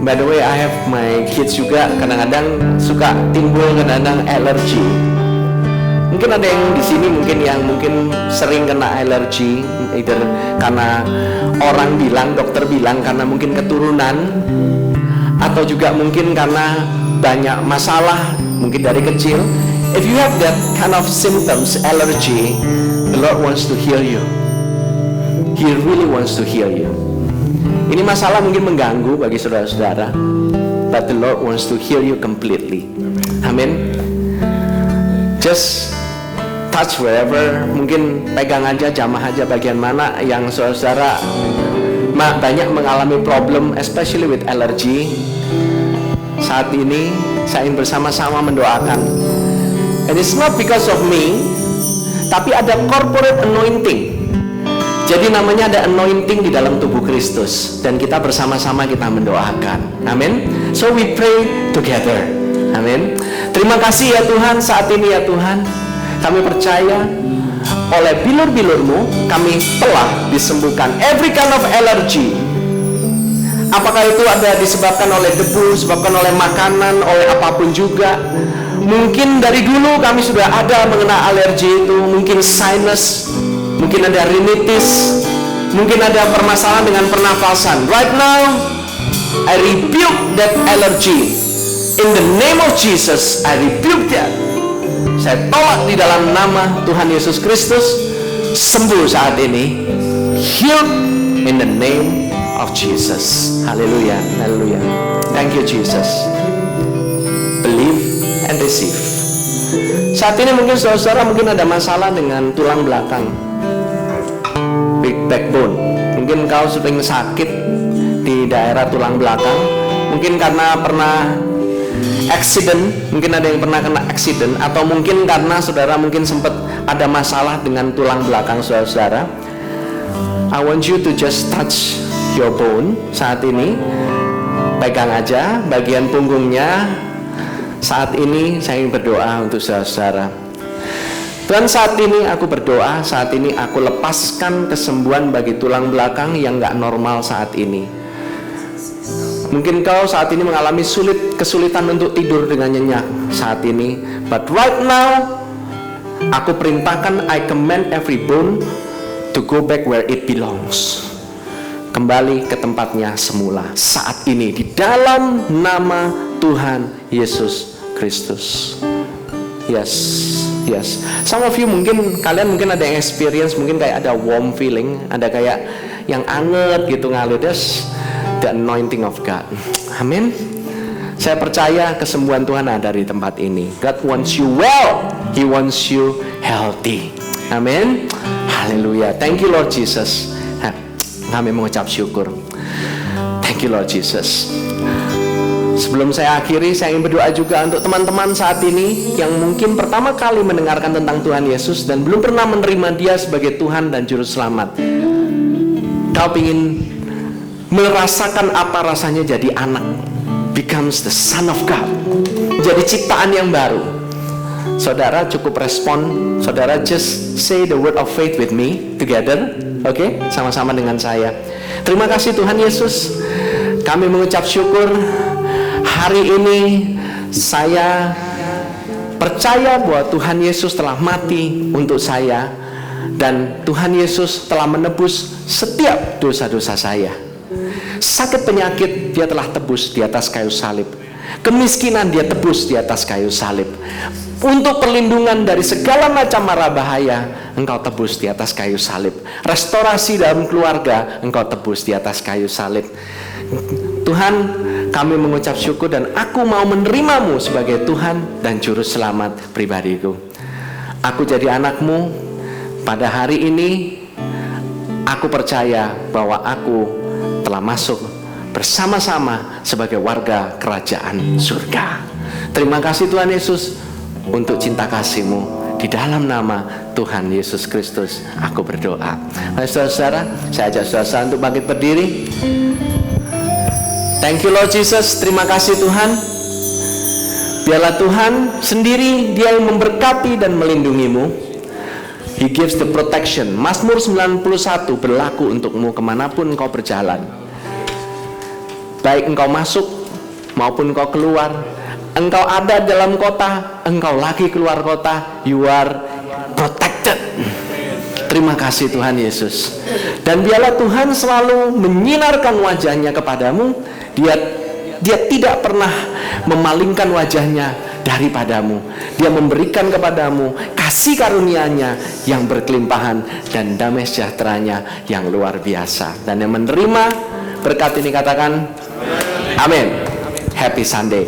By the way, I have my kids juga kadang-kadang suka timbul kadang-kadang alergi. Mungkin ada yang di sini mungkin yang mungkin sering kena alergi, either karena orang bilang, dokter bilang karena mungkin keturunan, atau juga mungkin karena banyak masalah mungkin dari kecil. If you have that kind of symptoms, allergy, the Lord wants to heal you. He really wants to heal you. Ini masalah mungkin mengganggu bagi saudara-saudara, but the Lord wants to heal you completely. Amin. Just touch wherever, mungkin pegang aja, jamah aja bagian mana yang saudara banyak mengalami problem, especially with allergy. Saat ini saya ingin bersama-sama mendoakan. And it's not because of me, tapi ada corporate anointing. Jadi namanya ada anointing di dalam tubuh Kristus, dan kita bersama-sama kita mendoakan. Amin. So we pray together. Amin. Terima kasih ya Tuhan, saat ini ya Tuhan, kami percaya oleh bilur-bilur-Mu kami telah disembuhkan every kind of allergy. Apakah itu ada disebabkan oleh debu, disebabkan oleh makanan, oleh apapun juga. Mungkin dari dulu kami sudah ada mengenai alergi itu, mungkin sinus, mungkin ada rhinitis, mungkin ada permasalahan dengan pernafasan. Right now, I rebuke that allergy. In the name of Jesus, I rebuke that. Saya tolak di dalam nama Tuhan Yesus Kristus. Sembuh saat ini. Healed in the name of Jesus. Hallelujah, hallelujah. Thank you Jesus. Believe and receive. Saat ini mungkin saudara mungkin ada masalah dengan tulang belakang, big backbone. Mungkin kau sering sakit di daerah tulang belakang. Mungkin karena pernah accident, mungkin ada yang pernah kena accident, atau mungkin karena saudara mungkin sempat ada masalah dengan tulang belakang saudara. I want you to just touch your bone saat ini. Pegang aja bagian punggungnya. Saat ini saya ingin berdoa untuk saudara. Tuhan, saat ini aku berdoa, saat ini aku lepaskan kesembuhan bagi tulang belakang yang gak normal saat ini. Mungkin kau saat ini mengalami kesulitan untuk tidur dengan nyenyak saat ini. But right now, aku perintahkan, I command every bone to go back where it belongs. Kembali ke tempatnya semula saat ini di dalam nama Tuhan Yesus Kristus. Yes, yes. Some of you kalian mungkin ada yang experience, mungkin kayak ada warm feeling, ada kayak yang anget gitu ngalir. The anointing of God. Amin. Saya percaya kesembuhan Tuhan ada di tempat ini. God wants you well. He wants you healthy. Amin. Haleluya. Thank you Lord Jesus. Kami mengucap syukur. Thank you Lord Jesus. Sebelum saya akhiri, saya ingin berdoa juga untuk teman-teman saat ini yang mungkin pertama kali mendengarkan tentang Tuhan Yesus dan belum pernah menerima Dia sebagai Tuhan dan Juru Selamat. Kau ingin merasakan apa rasanya jadi anak, becomes the son of God, jadi ciptaan yang baru. Saudara cukup respon, saudara just say the word of faith with me together, oke? Sama-sama dengan saya. Terima kasih Tuhan Yesus, kami mengucap syukur. Hari ini saya percaya bahwa Tuhan Yesus telah mati untuk saya, dan Tuhan Yesus telah menebus setiap dosa-dosa saya. Sakit penyakit Dia telah tebus di atas kayu salib. Kemiskinan Dia tebus di atas kayu salib. Untuk perlindungan dari segala macam mara bahaya, Engkau tebus di atas kayu salib. Restorasi dalam keluarga, Engkau tebus di atas kayu salib. Tuhan, kami mengucap syukur dan aku mau menerimamu sebagai Tuhan dan Juru Selamat pribadiku. Aku jadi anakmu. Pada hari ini aku percaya bahwa aku telah masuk bersama-sama sebagai warga kerajaan surga. Terima kasih Tuhan Yesus untuk cinta kasih-Mu. Di dalam nama Tuhan Yesus Kristus aku berdoa. Saudara-saudara, saya ajak saudara untuk bangkit berdiri. Thank you Lord Jesus. Terima kasih Tuhan. Biarlah Tuhan sendiri Dia yang memberkati dan melindungi-Mu. He gives the protection. Mazmur 91 berlaku untukmu kemanapun engkau berjalan. Baik engkau masuk maupun engkau keluar, engkau ada dalam kota, engkau lagi keluar kota, you are protected. Terima kasih Tuhan Yesus. Dan biarlah Tuhan selalu menyinarkan wajahnya kepadamu. Dia tidak pernah memalingkan wajahnya daripadamu. Dia memberikan kepadamu kasih karunia-Nya yang berkelimpahan dan damai sejahtera-Nya yang luar biasa. Dan yang menerima berkat ini katakan amin. Happy Sunday.